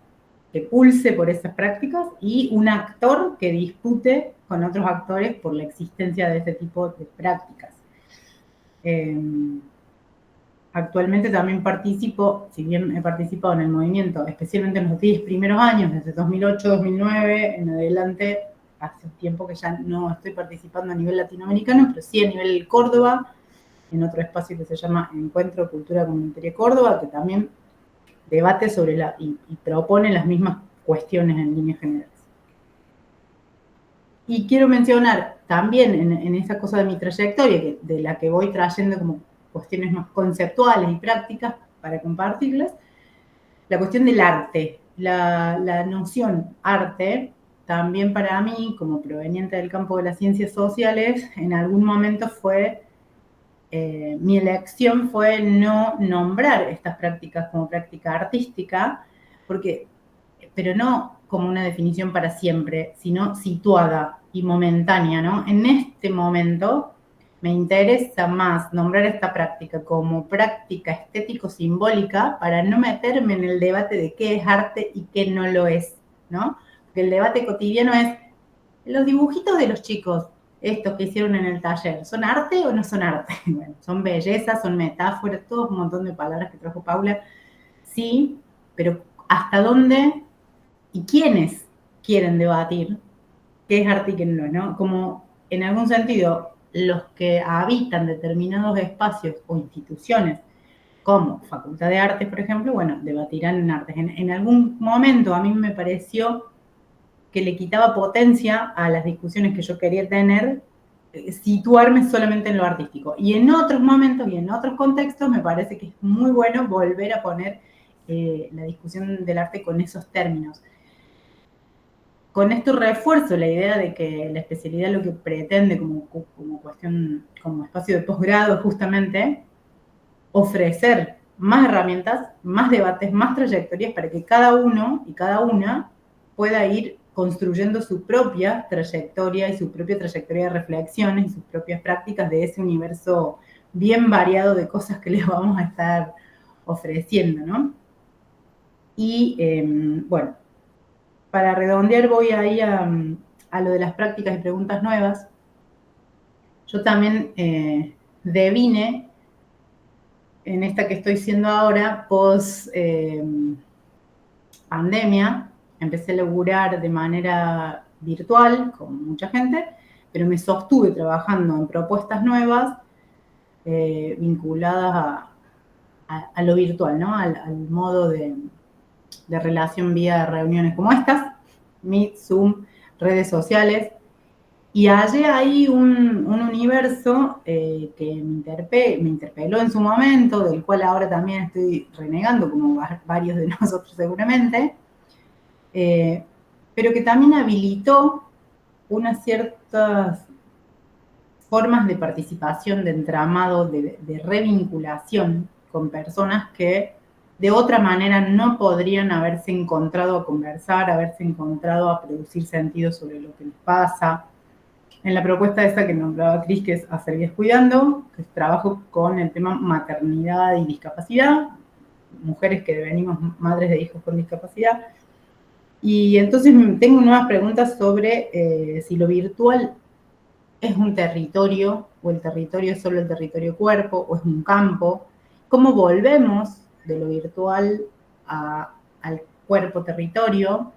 que pulse por esas prácticas y un actor que dispute con otros actores por la existencia de este tipo de prácticas. Actualmente también participo, si bien he participado en el movimiento, especialmente en los 10 primeros años, desde 2008, 2009, en adelante, hace un tiempo que ya no estoy participando a nivel latinoamericano, pero sí a nivel Córdoba, en otro espacio que se llama Encuentro Cultura Comunitaria Córdoba, que también debate sobre y propone las mismas cuestiones en líneas generales. Y quiero mencionar también en esa cosa de mi trayectoria, de la que voy trayendo como cuestiones más conceptuales y prácticas para compartirlas, la cuestión del arte. La noción arte, también para mí, como proveniente del campo de las ciencias sociales, en algún momento fue, mi elección fue no nombrar estas prácticas como práctica artística, pero no como una definición para siempre, sino situada y momentánea, ¿no? En este momento me interesa más nombrar esta práctica como práctica estético-simbólica para no meterme en el debate de qué es arte y qué no lo es, ¿no? Porque el debate cotidiano es, los dibujitos de los chicos, estos que hicieron en el taller, ¿son arte o no son arte? Bueno, son bellezas, son metáforas, todo un montón de palabras que trajo Paula, sí, pero ¿hasta dónde y quiénes quieren debatir qué es arte y qué no es, ¿no? Como en algún sentido los que habitan determinados espacios o instituciones, como Facultad de Artes, por ejemplo, bueno, debatirán en artes. En algún momento a mí me pareció que le quitaba potencia a las discusiones que yo quería tener, situarme solamente en lo artístico. Y en otros momentos y en otros contextos me parece que es muy bueno volver a poner la discusión del arte con esos términos. Con esto refuerzo la idea de que la especialidad lo que pretende como cuestión, como espacio de posgrado es justamente ofrecer más herramientas, más debates, más trayectorias para que cada uno y cada una pueda ir construyendo su propia trayectoria y su propia trayectoria de reflexiones y sus propias prácticas de ese universo bien variado de cosas que les vamos a estar ofreciendo, ¿no? Y bueno, para redondear voy ahí a lo de las prácticas y preguntas nuevas. Yo también devine en esta que estoy siendo ahora, post pandemia. Empecé a laburar de manera virtual con mucha gente, pero me sostuve trabajando en propuestas nuevas vinculadas a lo virtual, ¿no? Al modo de relación vía reuniones como estas, Meet, Zoom, redes sociales, y hallé ahí un universo que me interpeló en su momento, del cual ahora también estoy renegando, como varios de nosotros seguramente, pero que también habilitó unas ciertas formas de participación, de entramado, de revinculación con personas que de otra manera no podrían haberse encontrado a conversar, haberse encontrado a producir sentido sobre lo que les pasa. En la propuesta esa que nombraba Cris, que es Hacer Vidas Cuidando, que trabajo con el tema maternidad y discapacidad, mujeres que devenimos madres de hijos con discapacidad. Y entonces tengo nuevas preguntas sobre si lo virtual ¿Es un territorio o el territorio es solo el territorio cuerpo o es un campo? ¿Cómo volvemos de lo virtual al cuerpo territorio?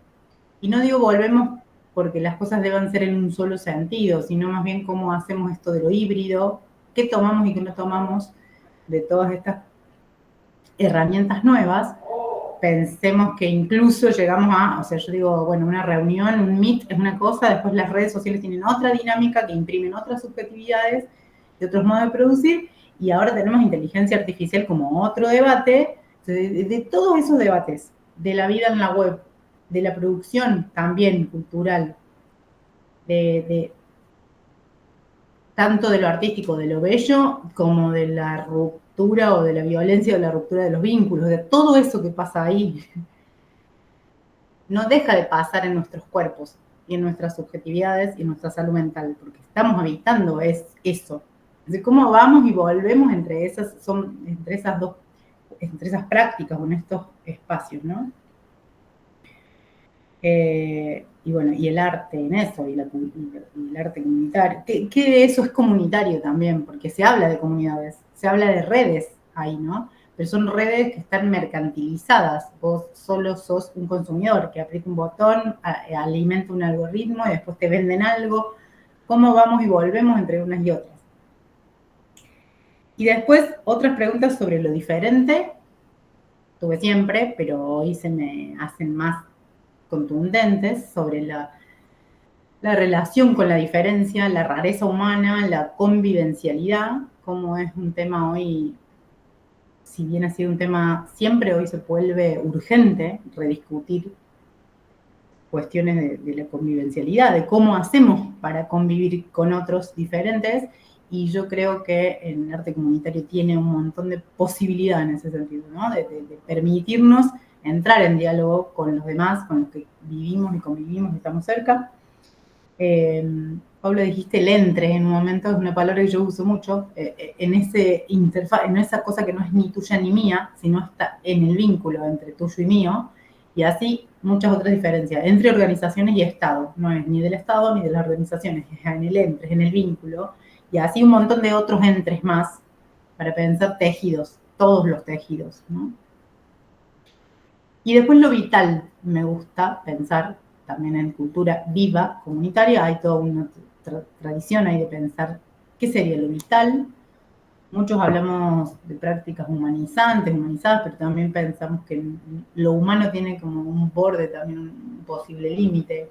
Y no digo volvemos porque las cosas deban ser en un solo sentido, sino más bien cómo hacemos esto de lo híbrido, qué tomamos y qué no tomamos de todas estas herramientas nuevas. Pensemos que incluso llegamos a, o sea, yo digo, bueno, una reunión, un meet es una cosa, después las redes sociales tienen otra dinámica que imprimen otras subjetividades y otros modos de producir, y ahora tenemos inteligencia artificial como otro debate, de todos esos debates, de la vida en la web, de la producción también cultural, tanto de lo artístico, de lo bello, como de la ruptura o de la violencia o de la ruptura de los vínculos, de todo eso que pasa ahí, no deja de pasar en nuestros cuerpos y en nuestras subjetividades y en nuestra salud mental, porque estamos habitando eso. De cómo vamos y volvemos entre esas prácticas o en estos espacios, ¿no? Y bueno, y el arte en eso, y el arte comunitario, que eso es comunitario también, porque se habla de comunidades, se habla de redes ahí, ¿no? Pero son redes que están mercantilizadas, vos solo sos un consumidor que aprieta un botón, alimenta un algoritmo y después te venden algo. ¿Cómo vamos y volvemos entre unas y otras? Y después otras preguntas sobre lo diferente, tuve siempre, pero hoy se me hacen más contundentes sobre la relación con la diferencia, la rareza humana, la convivencialidad, como es un tema hoy, si bien ha sido un tema siempre, hoy se vuelve urgente rediscutir cuestiones de la convivencialidad, de cómo hacemos para convivir con otros diferentes, y yo creo que el arte comunitario tiene un montón de posibilidad en ese sentido, ¿no? De permitirnos entrar en diálogo con los demás, con los que vivimos y convivimos y estamos cerca. Pablo, dijiste el entre en un momento, es una palabra que yo uso mucho, en esa cosa que no es ni tuya ni mía, sino está en el vínculo entre tuyo y mío, y así muchas otras diferencias, entre organizaciones y Estado, no es ni del Estado ni de las organizaciones, es en el entre, es en el vínculo, y así un montón de otros entres más, para pensar tejidos, todos los tejidos, ¿no? Y después lo vital, me gusta pensar también en cultura viva, comunitaria, hay toda una tradición ahí de pensar qué sería lo vital. Muchos hablamos de prácticas humanizadas, pero también pensamos que lo humano tiene como un borde, también un posible límite.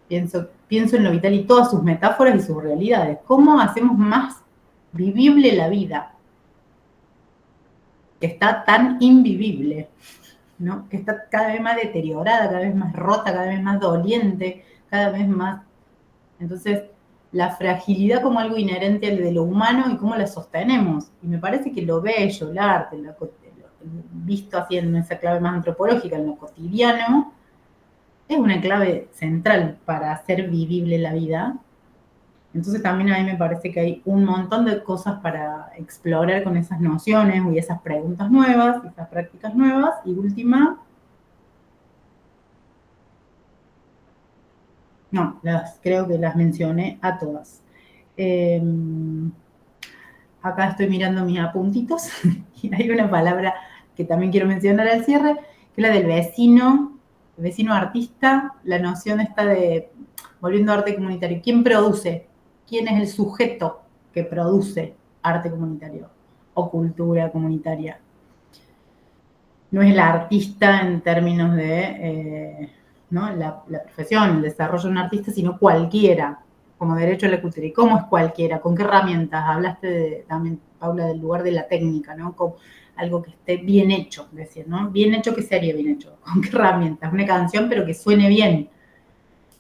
Pienso en lo vital y todas sus metáforas y sus realidades. ¿Cómo hacemos más vivible la vida? Que está tan invivible, ¿no? Que está cada vez más deteriorada, cada vez más rota, cada vez más doliente, cada vez más. Entonces, la fragilidad como algo inherente al de lo humano y cómo la sostenemos. Y me parece que lo bello, el arte, visto así en esa clave más antropológica, en lo cotidiano, es una clave central para hacer vivible la vida. Entonces también a mí me parece que hay un montón de cosas para explorar con esas nociones y esas preguntas nuevas, esas prácticas nuevas. Y última, no, creo que las mencioné a todas. Acá estoy mirando mis apuntitos y hay una palabra que también quiero mencionar al cierre, que es la del vecino, el vecino artista, la noción esta de, volviendo a arte comunitario, ¿quién produce? ¿Quién es el sujeto que produce arte comunitario o cultura comunitaria? No es el artista en términos de ¿no? la profesión, el desarrollo de un artista, sino cualquiera, como derecho a la cultura. ¿Y cómo es cualquiera? ¿Con qué herramientas? Hablaste también, Paula, del lugar de la técnica, ¿no? Con algo que esté bien hecho, decir, ¿no? Bien hecho, ¿qué sería bien hecho? ¿Con qué herramientas? Una canción, pero que suene bien.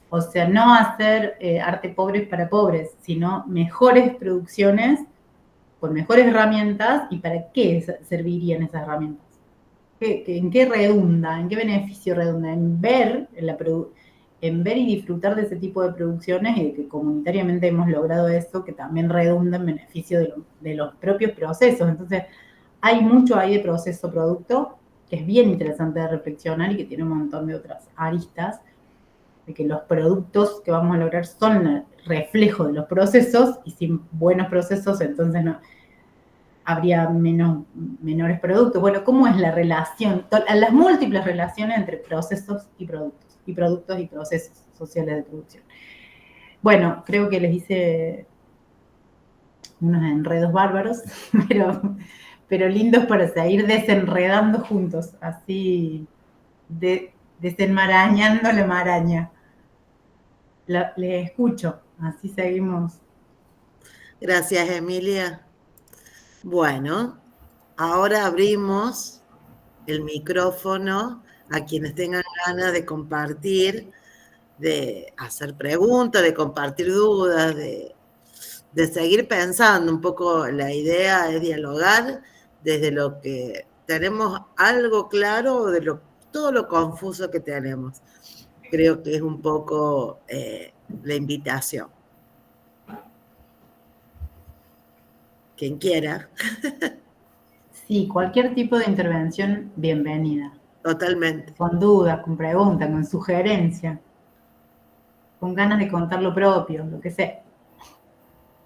O sea, no hacer arte pobres para pobres, sino mejores producciones con mejores herramientas. ¿Y para qué servirían esas herramientas? ¿En qué redunda? ¿En qué beneficio redunda? En ver y disfrutar de ese tipo de producciones y de que comunitariamente hemos logrado eso, que también redunda en beneficio de los propios procesos. Entonces, hay mucho ahí de proceso-producto que es bien interesante de reflexionar y que tiene un montón de otras aristas. de que los productos que vamos a lograr son reflejo de los procesos, y sin buenos procesos entonces no habría menores productos. Bueno, ¿cómo es la relación, las múltiples relaciones entre procesos y productos y procesos sociales de producción? Bueno, creo que les hice unos enredos bárbaros, pero lindos para seguir desenredando juntos, así desenmarañando la maraña. Les escucho, así seguimos. Gracias, Emilia. Bueno, ahora abrimos el micrófono a quienes tengan ganas de compartir, de hacer preguntas, de compartir dudas, de seguir pensando un poco. La idea es dialogar desde lo que tenemos algo claro o de todo lo confuso que tenemos. Creo que es un poco la invitación. Quien quiera. Sí, cualquier tipo de intervención, bienvenida. Totalmente. Con dudas, con preguntas, con sugerencias, con ganas de contar lo propio, lo que sea.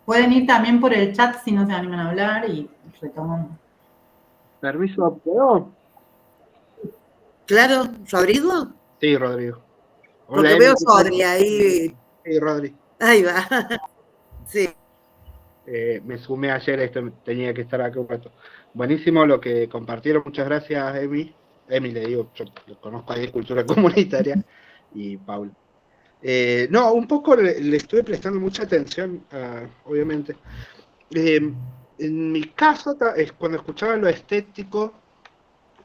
Pueden ir también por el chat si no se animan a hablar y retomamos. Permiso, ¿puedo? Claro, ¿Rodrigo? Sí, Rodrigo. Hola, porque veo Rodri ahí. Sí, Rodri. Ahí va. Sí. Me sumé ayer, tenía que estar acá un rato. Buenísimo lo que compartieron, muchas gracias, Emi. Emi, le digo, yo lo conozco ahí de Cultura Comunitaria, y Paul. No, un poco le estuve prestando mucha atención, obviamente. En mi caso, es cuando escuchaba lo estético,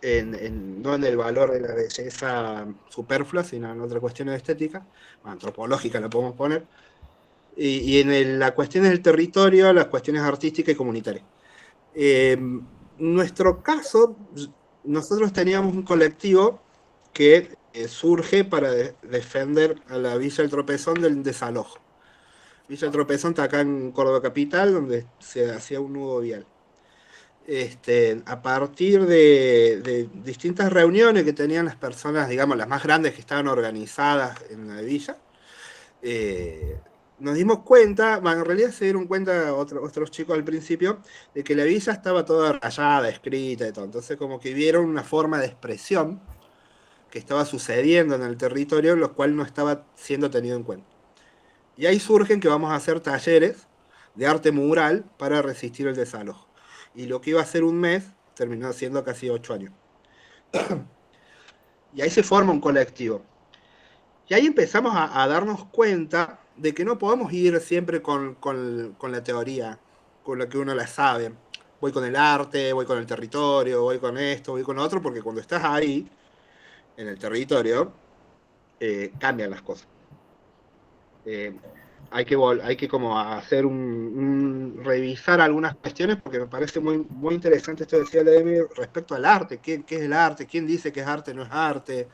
no en el valor de la belleza superflua, sino en otras cuestiones estéticas, antropológicas la podemos poner, y en las cuestiones del territorio, las cuestiones artísticas y comunitarias. En nuestro caso, nosotros teníamos un colectivo que surge para defender a la Villa El Tropezón del desalojo. Villa El Tropezón está acá en Córdoba Capital, donde se hacía un nudo vial. A partir de distintas reuniones que tenían las personas, digamos, las más grandes que estaban organizadas en la villa, nos dimos cuenta, en realidad se dieron cuenta otros chicos al principio, de que la villa estaba toda rayada, escrita y todo. Entonces como que vieron una forma de expresión que estaba sucediendo en el territorio, lo cual no estaba siendo tenido en cuenta. Y ahí surgen que vamos a hacer talleres de arte mural para resistir el desalojo. Y lo que iba a ser un mes, terminó siendo casi 8 años. Y ahí se forma un colectivo. Y ahí empezamos a darnos cuenta de que no podemos ir siempre con la teoría, con lo que uno la sabe. Voy con el arte, voy con el territorio, voy con esto, voy con otro, porque cuando estás ahí, en el territorio, cambian las cosas. Hay que como hacer revisar algunas cuestiones, porque me parece muy, muy interesante esto que decía Emi respecto al arte. ¿Qué es el arte? ¿Quién dice que es arte, no es arte?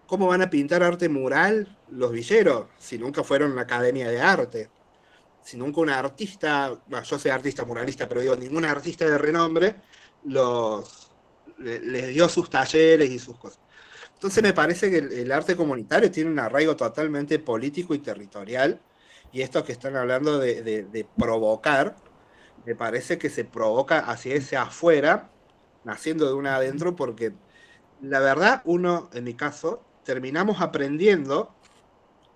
¿Cómo van a pintar arte mural los villeros si nunca fueron a una academia de arte? Si nunca un artista, bueno, yo soy artista muralista, pero digo, ningún artista de renombre les dio sus talleres y sus cosas. Entonces me parece que el arte comunitario tiene un arraigo totalmente político y territorial, y esto que están hablando de provocar, me parece que se provoca hacia ese afuera, naciendo de una adentro, porque la verdad, uno, en mi caso, terminamos aprendiendo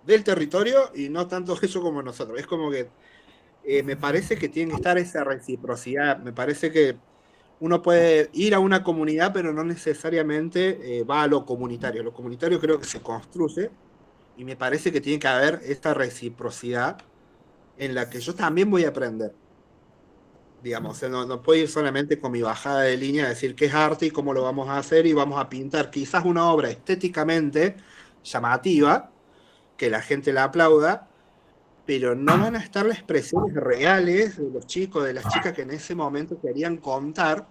del territorio y no tanto eso como nosotros. Es como que me parece que tiene que estar esa reciprocidad. Me parece que uno puede ir a una comunidad, pero no necesariamente va a lo comunitario. Lo comunitario creo que se construye, y me parece que tiene que haber esta reciprocidad en la que yo también voy a aprender. Digamos, o sea, no puedo ir solamente con mi bajada de línea a decir qué es arte y cómo lo vamos a hacer, y vamos a pintar quizás una obra estéticamente llamativa, que la gente la aplauda, pero no van a estar las expresiones reales de los chicos, de las chicas que en ese momento querían contar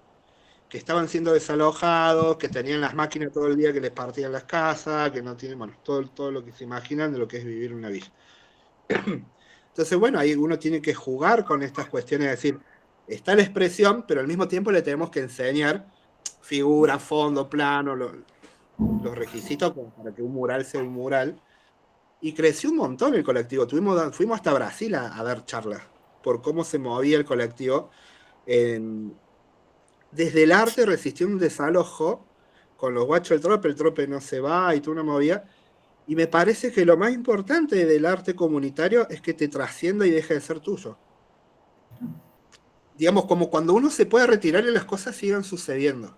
que estaban siendo desalojados, que tenían las máquinas todo el día que les partían las casas, que no tienen, bueno, todo lo que se imaginan de lo que es vivir en una villa. Entonces, bueno, ahí uno tiene que jugar con estas cuestiones, de decir, está la expresión, pero al mismo tiempo le tenemos que enseñar figura, fondo, plano, los requisitos para que un mural sea un mural, Y creció un montón el colectivo. Fuimos hasta Brasil a dar charlas por cómo se movía el colectivo. Desde el arte resistió un desalojo con los guachos del el trope no se va y tú una movida. Y me parece que lo más importante del arte comunitario es que te trascienda y deje de ser tuyo. Digamos, como cuando uno se puede retirar y las cosas sigan sucediendo.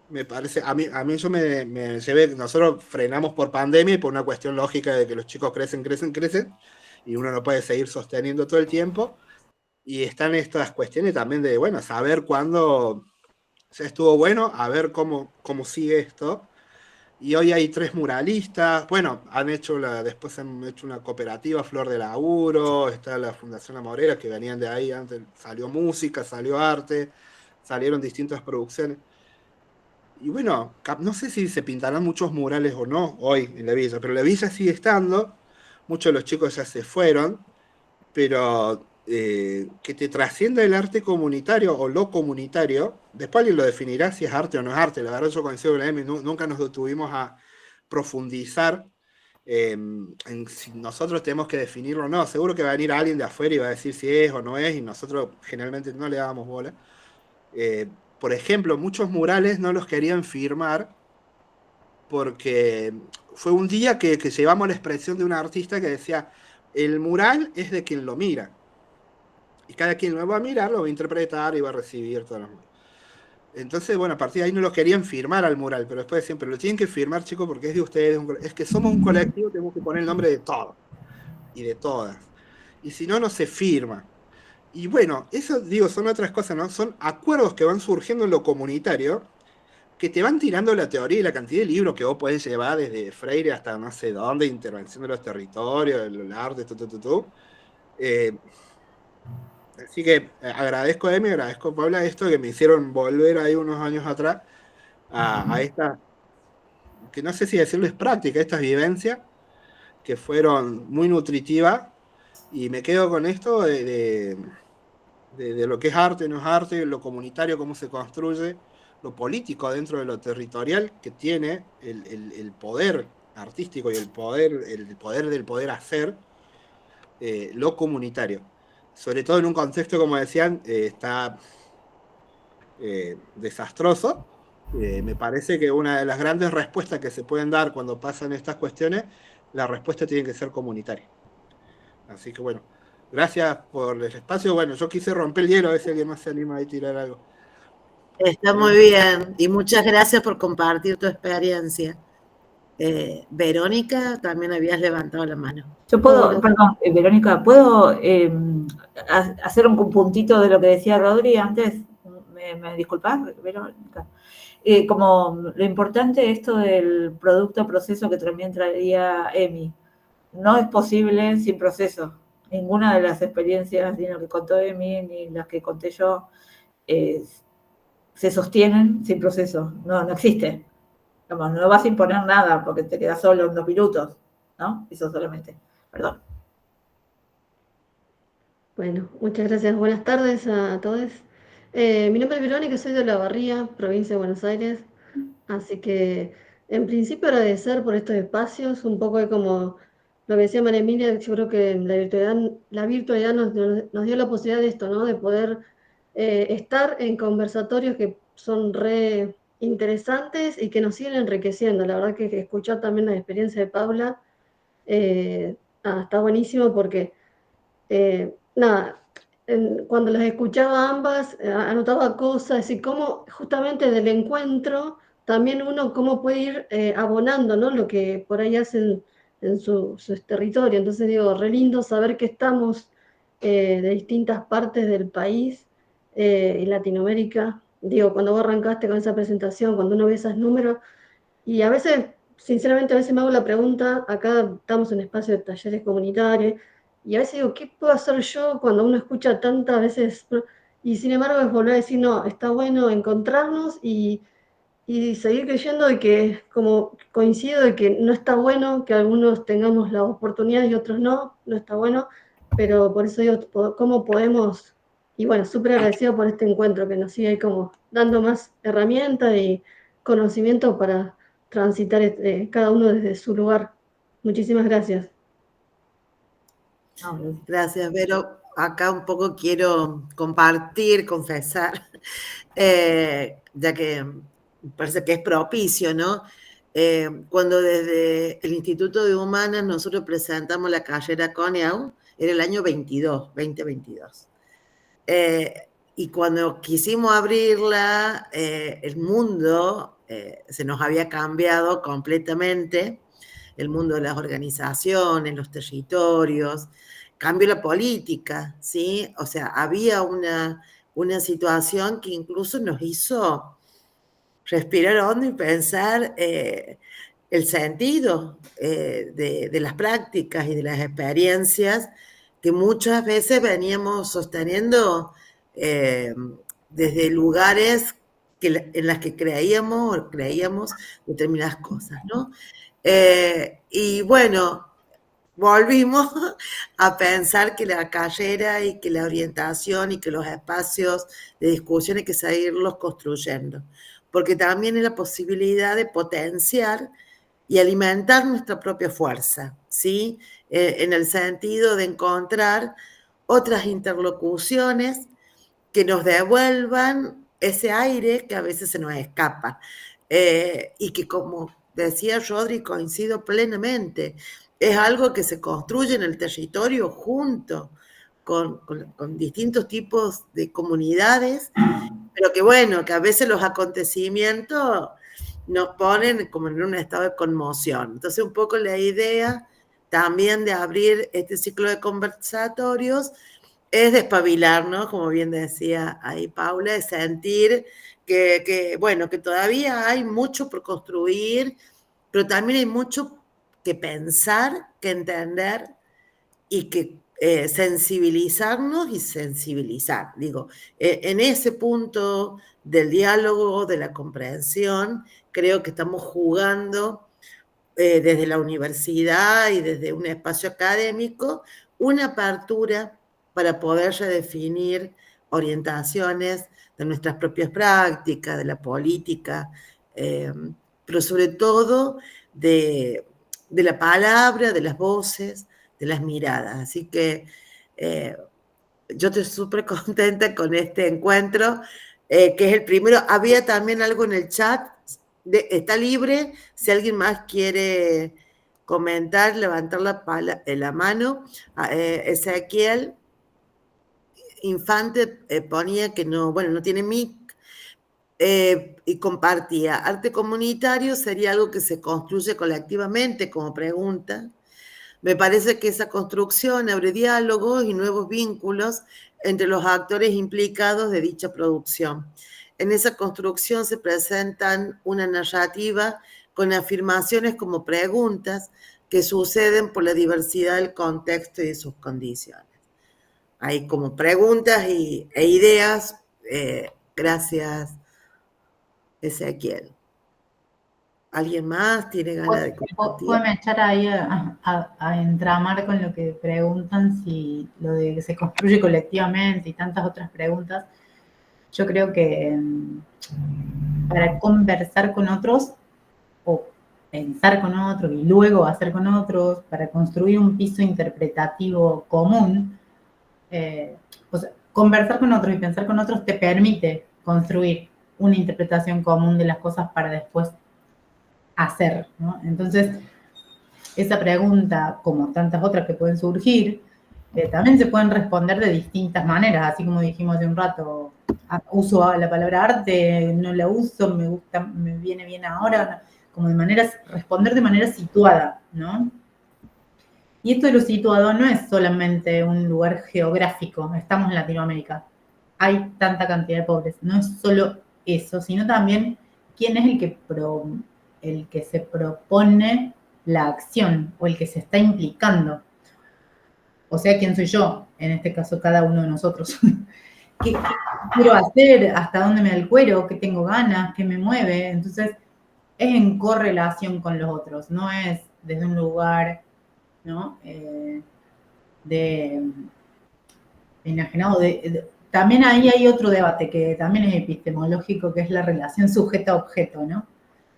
Me parece, a mí yo me llevé, nosotros frenamos por pandemia y por una cuestión lógica de que los chicos crecen, y uno no puede seguir sosteniendo todo el tiempo. Y están estas cuestiones también de, bueno, saber cuándo ya estuvo bueno, a ver cómo sigue esto. Y hoy hay 3 muralistas, bueno, después han hecho una cooperativa, Flor de Laburo, está la Fundación La Morera, que venían de ahí, antes salió música, salió arte, salieron distintas producciones. Y bueno, no sé si se pintarán muchos murales o no hoy en la villa, pero la villa sigue estando, muchos de los chicos ya se fueron, pero que te trascienda el arte comunitario o lo comunitario, después alguien lo definirá si es arte o no es arte. La verdad yo coincido con la Emi, nunca nos detuvimos a profundizar en si nosotros tenemos que definirlo o no. Seguro que va a venir alguien de afuera y va a decir si es o no es, y nosotros generalmente no le damos bola. Por ejemplo, muchos murales no los querían firmar porque fue un día que llevamos la expresión de un artista que decía, el mural es de quien lo mira. Y cada quien lo va a mirar, lo va a interpretar y va a recibir todos los murales. Entonces, bueno, a partir de ahí no lo querían firmar al mural, pero después siempre lo tienen que firmar, chicos, porque es de ustedes. Es que somos un colectivo, tenemos que poner el nombre de todos y de todas. Y si no, no se firma. Y bueno, eso, digo, son otras cosas, ¿no? Son acuerdos que van surgiendo en lo comunitario, que te van tirando la teoría y la cantidad de libros que vos podés llevar desde Freire hasta no sé dónde, intervención de los territorios, el arte, así que agradezco a Emi, agradezco a Paula esto que me hicieron volver ahí unos años atrás a esta, que no sé si decirles práctica, estas vivencias que fueron muy nutritivas, y me quedo con esto de lo que es arte, no es arte, lo comunitario, cómo se construye, lo político dentro de lo territorial que tiene el poder artístico y el poder del poder hacer, lo comunitario. Sobre todo en un contexto, como decían, está desastroso. Me parece que una de las grandes respuestas que se pueden dar cuando pasan estas cuestiones, la respuesta tiene que ser comunitaria. Así que bueno, gracias por el espacio. Bueno, yo quise romper el hielo, a ver si alguien más se anima a tirar algo. Está muy bien, y muchas gracias por compartir tu experiencia. Verónica, también habías levantado la mano. Yo puedo, perdón, Verónica, ¿puedo hacer un puntito de lo que decía Rodri antes? ¿Me disculpas, Verónica? Como lo importante esto del producto proceso que también traía Emi. No es posible sin proceso. Ninguna de las experiencias, ni lo que contó Emi, ni las que conté yo, se sostienen sin proceso. No existe. No vas a imponer nada porque te quedas solo en 2 minutos, ¿no? Eso solamente. Perdón. Bueno, muchas gracias. Buenas tardes a todos. Mi nombre es Verónica, soy de Olavarría, provincia de Buenos Aires. Así que, en principio, agradecer por estos espacios. Un poco de como lo que decía María Emilia, yo creo que la virtualidad nos dio la posibilidad de esto, ¿no? De poder estar en conversatorios que son re interesantes y que nos siguen enriqueciendo. La verdad que escuchar también la experiencia de Paula está buenísimo porque, cuando las escuchaba ambas, anotaba cosas y cómo justamente del encuentro también uno cómo puede ir abonando, ¿no? Lo que por ahí hacen en su territorio. Entonces digo, re lindo saber que estamos de distintas partes del país y Latinoamérica. Digo, cuando vos arrancaste con esa presentación, cuando uno ve esos números, y a veces, sinceramente, a veces me hago la pregunta, acá estamos en espacio de talleres comunitarios, y a veces digo, ¿qué puedo hacer yo cuando uno escucha tantas veces? Y sin embargo es volver a decir, no, está bueno encontrarnos y seguir creyendo de que, como coincido, de que no está bueno que algunos tengamos la oportunidad y otros no está bueno, pero por eso digo, ¿cómo podemos? Y bueno, súper agradecido por este encuentro que nos sigue ahí como dando más herramientas y conocimiento para transitar cada uno desde su lugar Muchísimas gracias. Gracias, Vero. Acá un poco quiero compartir, confesar, ya que me parece que es propicio, ¿no? Cuando desde el Instituto de Humanas nosotros presentamos la carrera CONEAU, era el año 2022. Y cuando quisimos abrirla, el mundo se nos había cambiado completamente, el mundo de las organizaciones, los territorios, cambió la política, ¿sí? O sea, había una situación que incluso nos hizo respirar hondo y pensar el sentido de las prácticas y de las experiencias que muchas veces veníamos sosteniendo desde lugares en las que creíamos determinadas cosas, ¿no? Y bueno, volvimos a pensar que la carrera y que la orientación y que los espacios de discusión hay que seguirlos construyendo, porque también es la posibilidad de potenciar y alimentar nuestra propia fuerza, ¿sí? En el sentido de encontrar otras interlocuciones que nos devuelvan ese aire que a veces se nos escapa. Y que, como decía Rodri, coincido plenamente, es algo que se construye en el territorio junto con distintos tipos de comunidades, pero que bueno, que a veces los acontecimientos nos ponen como en un estado de conmoción. Entonces, un poco la idea también de abrir este ciclo de conversatorios es despabilarnos, como bien decía ahí Paula, de sentir que bueno, que todavía hay mucho por construir, pero también hay mucho que pensar, que entender y que sensibilizarnos y sensibilizar. Digo, en ese punto del diálogo, de la comprensión, creo que estamos jugando desde la universidad y desde un espacio académico una apertura para poder redefinir orientaciones de nuestras propias prácticas, de la política, pero sobre todo de la palabra, de las voces, de las miradas. Así que yo estoy súper contenta con este encuentro, que es el primero. Había también algo en el chat, está libre, si alguien más quiere comentar, levantar la mano. Ezequiel Infante ponía que no, bueno, no tiene mic, y compartía. Arte comunitario sería algo que se construye colectivamente, como pregunta. Me parece que esa construcción abre diálogos y nuevos vínculos entre los actores implicados de dicha producción. En esa construcción se presentan una narrativa con afirmaciones como preguntas que suceden por la diversidad del contexto y de sus condiciones. Hay como preguntas e ideas. Gracias, Ezequiel. ¿Alguien más tiene ganas de compartir? Pueden echar ahí a entramar con lo que preguntan, si lo de que se construye colectivamente y tantas otras preguntas. Yo creo que para conversar con otros o pensar con otros y luego hacer con otros, para construir un piso interpretativo común, o sea, conversar con otros y pensar con otros te permite construir una interpretación común de las cosas para después hacer, ¿no? Entonces, esa pregunta, como tantas otras que pueden surgir, también se pueden responder de distintas maneras, así como dijimos hace un rato, uso la palabra arte, no la uso, me gusta, me viene bien ahora, como responder de manera situada, ¿no? Y esto de lo situado no es solamente un lugar geográfico, estamos en Latinoamérica, hay tanta cantidad de pobres, no es solo eso, sino también quién es el que se propone la acción o el que se está implicando. O sea, ¿quién soy yo? En este caso, cada uno de nosotros. ¿Qué quiero hacer? ¿Hasta dónde me da el cuero? ¿Qué tengo ganas? ¿Qué me mueve? Entonces, es en correlación con los otros, no es desde un lugar, ¿no? Enajenado. También ahí hay otro debate que también es epistemológico, que es la relación sujeto-objeto, ¿no?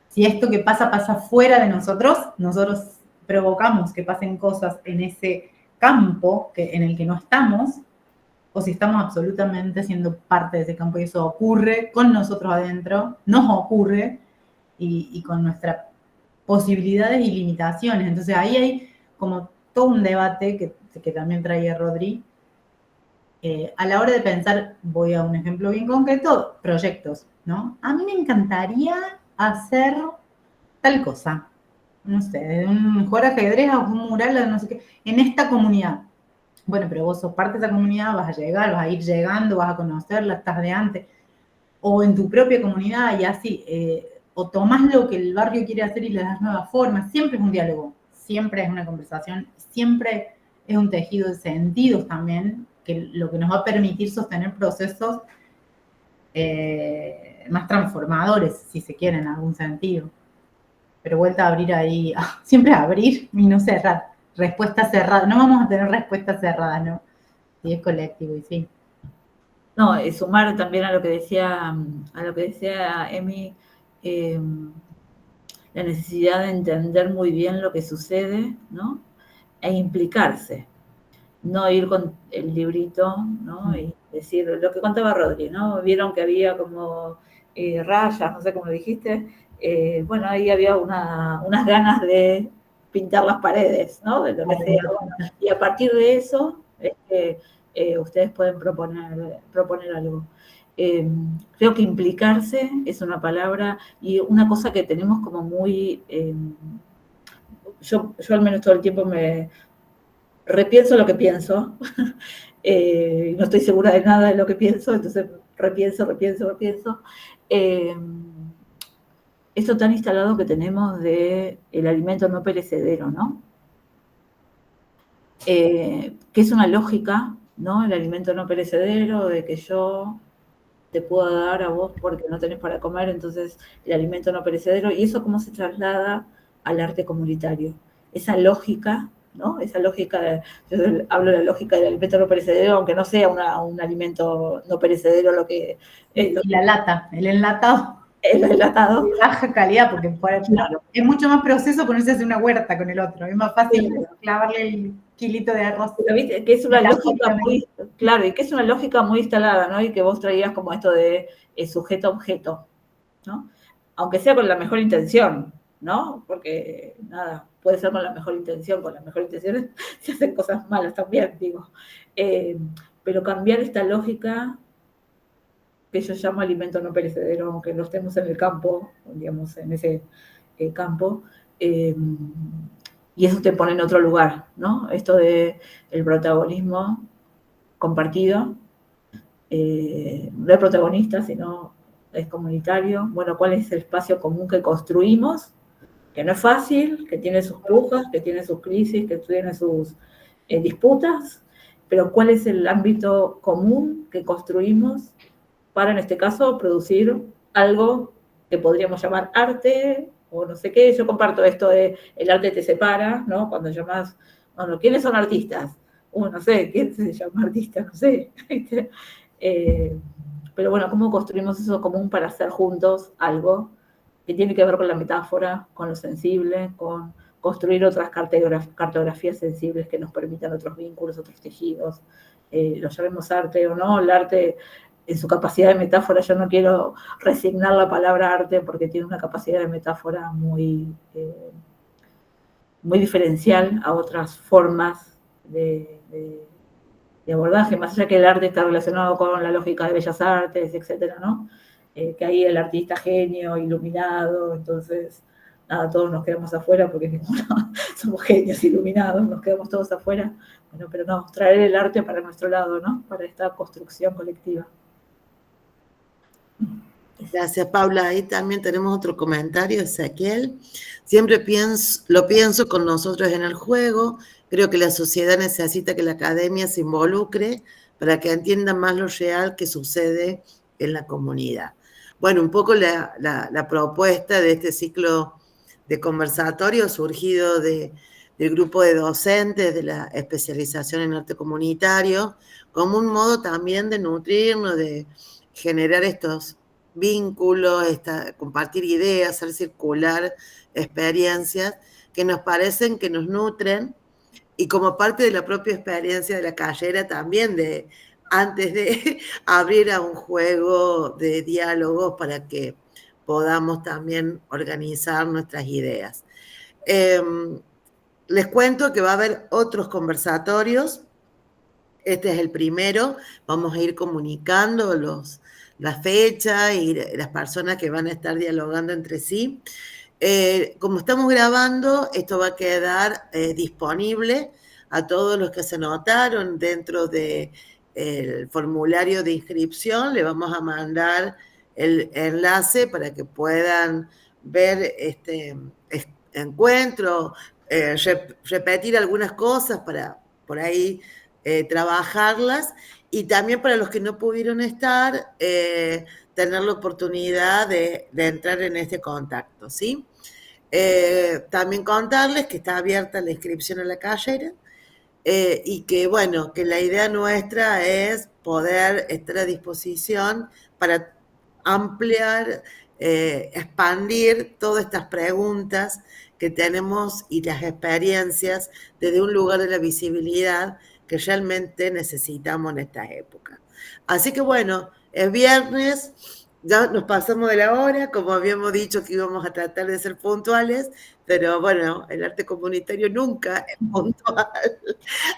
Si esto que pasa fuera de nosotros provocamos que pasen cosas en ese campo en el que no estamos, o si estamos absolutamente siendo parte de ese campo y eso ocurre con nosotros adentro, nos ocurre y con nuestras posibilidades y limitaciones. Entonces ahí hay como todo un debate que también traía Rodri. A la hora de pensar, voy a un ejemplo bien concreto, proyectos, ¿no? A mí me encantaría hacer tal cosa, no sé, jugar ajedrez o un mural, no sé qué, en esta comunidad. Bueno, pero vos sos parte de esa comunidad, vas a llegar, vas a ir llegando, vas a conocerla, estás de antes, o en tu propia comunidad y así, o tomás lo que el barrio quiere hacer y le das nuevas formas. Siempre es un diálogo, siempre es una conversación, siempre es un tejido de sentidos también, que lo que nos va a permitir sostener procesos más transformadores, si se quiere, en algún sentido. Pero vuelta a abrir ahí, siempre abrir y no cerrar. Respuestas cerradas, no vamos a tener respuestas cerradas, ¿no? Y es colectivo, y sí. No, sumar también a lo que decía Emi, la necesidad de entender muy bien lo que sucede, ¿no? E implicarse. No ir con el librito, ¿no? Y decir lo que contaba Rodri, ¿no? Vieron que había como rayas, no sé cómo dijiste. Bueno, ahí había unas ganas de pintar las paredes, ¿no? De lo que sea. Bueno, y a partir de eso, ustedes pueden proponer algo. Creo que implicarse es una palabra y una cosa que tenemos como muy... yo al menos todo el tiempo me repienso lo que pienso, no estoy segura de nada de lo que pienso, entonces repienso. Esto tan instalado que tenemos de el alimento no perecedero, ¿no? Que es una lógica, ¿no? El alimento no perecedero, de que yo te puedo dar a vos porque no tenés para comer, entonces el alimento no perecedero, y eso cómo se traslada al arte comunitario. Esa lógica, ¿no? Esa lógica, yo hablo de la lógica del alimento no perecedero, aunque no sea un alimento no perecedero lo que... y la lata, el enlatado. El enlatado. De baja calidad, porque claro, es mucho más proceso ponerse a hacer una huerta con el otro. Es más fácil clavarle el kilito de arroz. Pero viste que es una lógica muy... Claro, y que es una lógica muy instalada, ¿no? Y que vos traías como esto de sujeto-objeto, ¿no? Aunque sea con la mejor intención, ¿no? Porque, nada, puede ser con la mejor intención se hacen cosas malas también, digo. Pero cambiar esta lógica que yo llamo alimento no perecedero, aunque no estemos en el campo, digamos, en ese campo, y eso te pone en otro lugar, ¿no? Esto de el protagonismo compartido, no es protagonista, sino es comunitario. Bueno, ¿cuál es el espacio común que construimos? Que no es fácil, que tiene sus pujas, que tiene sus crisis, que tiene sus disputas, pero ¿cuál es el ámbito común que construimos para, en este caso, producir algo que podríamos llamar arte o no sé qué? Yo comparto esto de el arte te separa, ¿no? Cuando llamas, bueno, ¿quiénes son artistas? No sé, ¿quién se llama artista? No sé. Pero bueno, ¿cómo construimos eso común para hacer juntos algo que tiene que ver con la metáfora, con lo sensible, con construir otras cartografías sensibles que nos permitan otros vínculos, otros tejidos? Lo llamemos arte o no, el arte en su capacidad de metáfora, yo no quiero resignar la palabra arte porque tiene una capacidad de metáfora muy diferencial a otras formas de abordaje, más allá que el arte está relacionado con la lógica de bellas artes, etcétera, ¿no? Que ahí el artista genio, iluminado, entonces, nada, todos nos quedamos afuera porque ninguno somos genios iluminados, nos quedamos todos afuera. Bueno, pero no, traer el arte para nuestro lado, ¿no? Para esta construcción colectiva. Gracias, Paula. Ahí también tenemos otro comentario, Ezequiel. Siempre lo pienso con nosotros en el juego. Creo que la sociedad necesita que la academia se involucre para que entienda más lo real que sucede en la comunidad. Bueno, un poco la propuesta de este ciclo de conversatorio surgido del grupo de docentes de la especialización en arte comunitario, como un modo también de nutrirnos, de generar estos vínculos, compartir ideas, hacer circular experiencias que nos parecen que nos nutren, y como parte de la propia experiencia de la callera también, antes de abrir a un juego de diálogos para que podamos también organizar nuestras ideas. Les cuento que va a haber otros conversatorios. Este es el primero. Vamos a ir comunicando la fecha y las personas que van a estar dialogando entre sí. Como estamos grabando, esto va a quedar disponible a todos los que se anotaron dentro del formulario de inscripción. Le vamos a mandar el enlace para que puedan ver este encuentro, repetir algunas cosas para por ahí trabajarlas, y también para los que no pudieron estar, tener la oportunidad de entrar en este contacto, ¿sí? También contarles que está abierta la inscripción a la callera, y que, bueno, que la idea nuestra es poder estar a disposición para ampliar, expandir todas estas preguntas que tenemos y las experiencias desde un lugar de la visibilidad que realmente necesitamos en esta época. Así que bueno, es viernes, ya nos pasamos de la hora, como habíamos dicho que íbamos a tratar de ser puntuales, pero bueno, el arte comunitario nunca es puntual.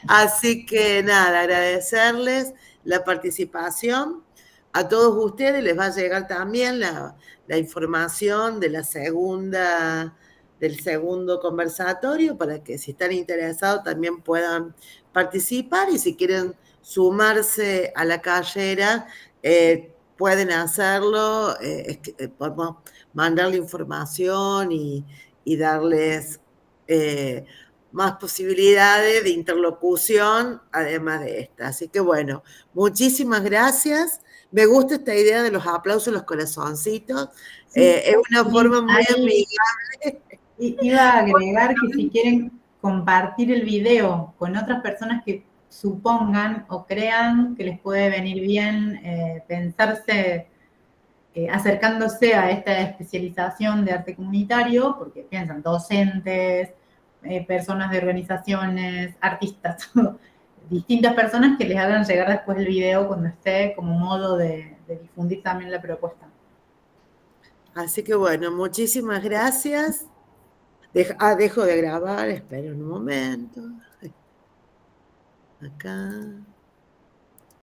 Así que nada, agradecerles la participación. A todos ustedes les va a llegar también la información de del segundo conversatorio, para que si están interesados también puedan participar, y si quieren sumarse a la callera, pueden hacerlo. Podemos mandarle información y darles más posibilidades de interlocución además de esta. Así que bueno, muchísimas gracias. Me gusta esta idea de los aplausos, los corazoncitos. Sí, es una forma muy amigable. Iba a agregar que si quieren compartir el video con otras personas que supongan o crean que les puede venir bien pensarse acercándose a esta especialización de arte comunitario, porque piensan docentes, personas de organizaciones, artistas, distintas personas, que les hagan llegar después el video cuando esté, como modo de difundir también la propuesta. Así que bueno, muchísimas gracias. Dejo de grabar, esperen un momento. Acá.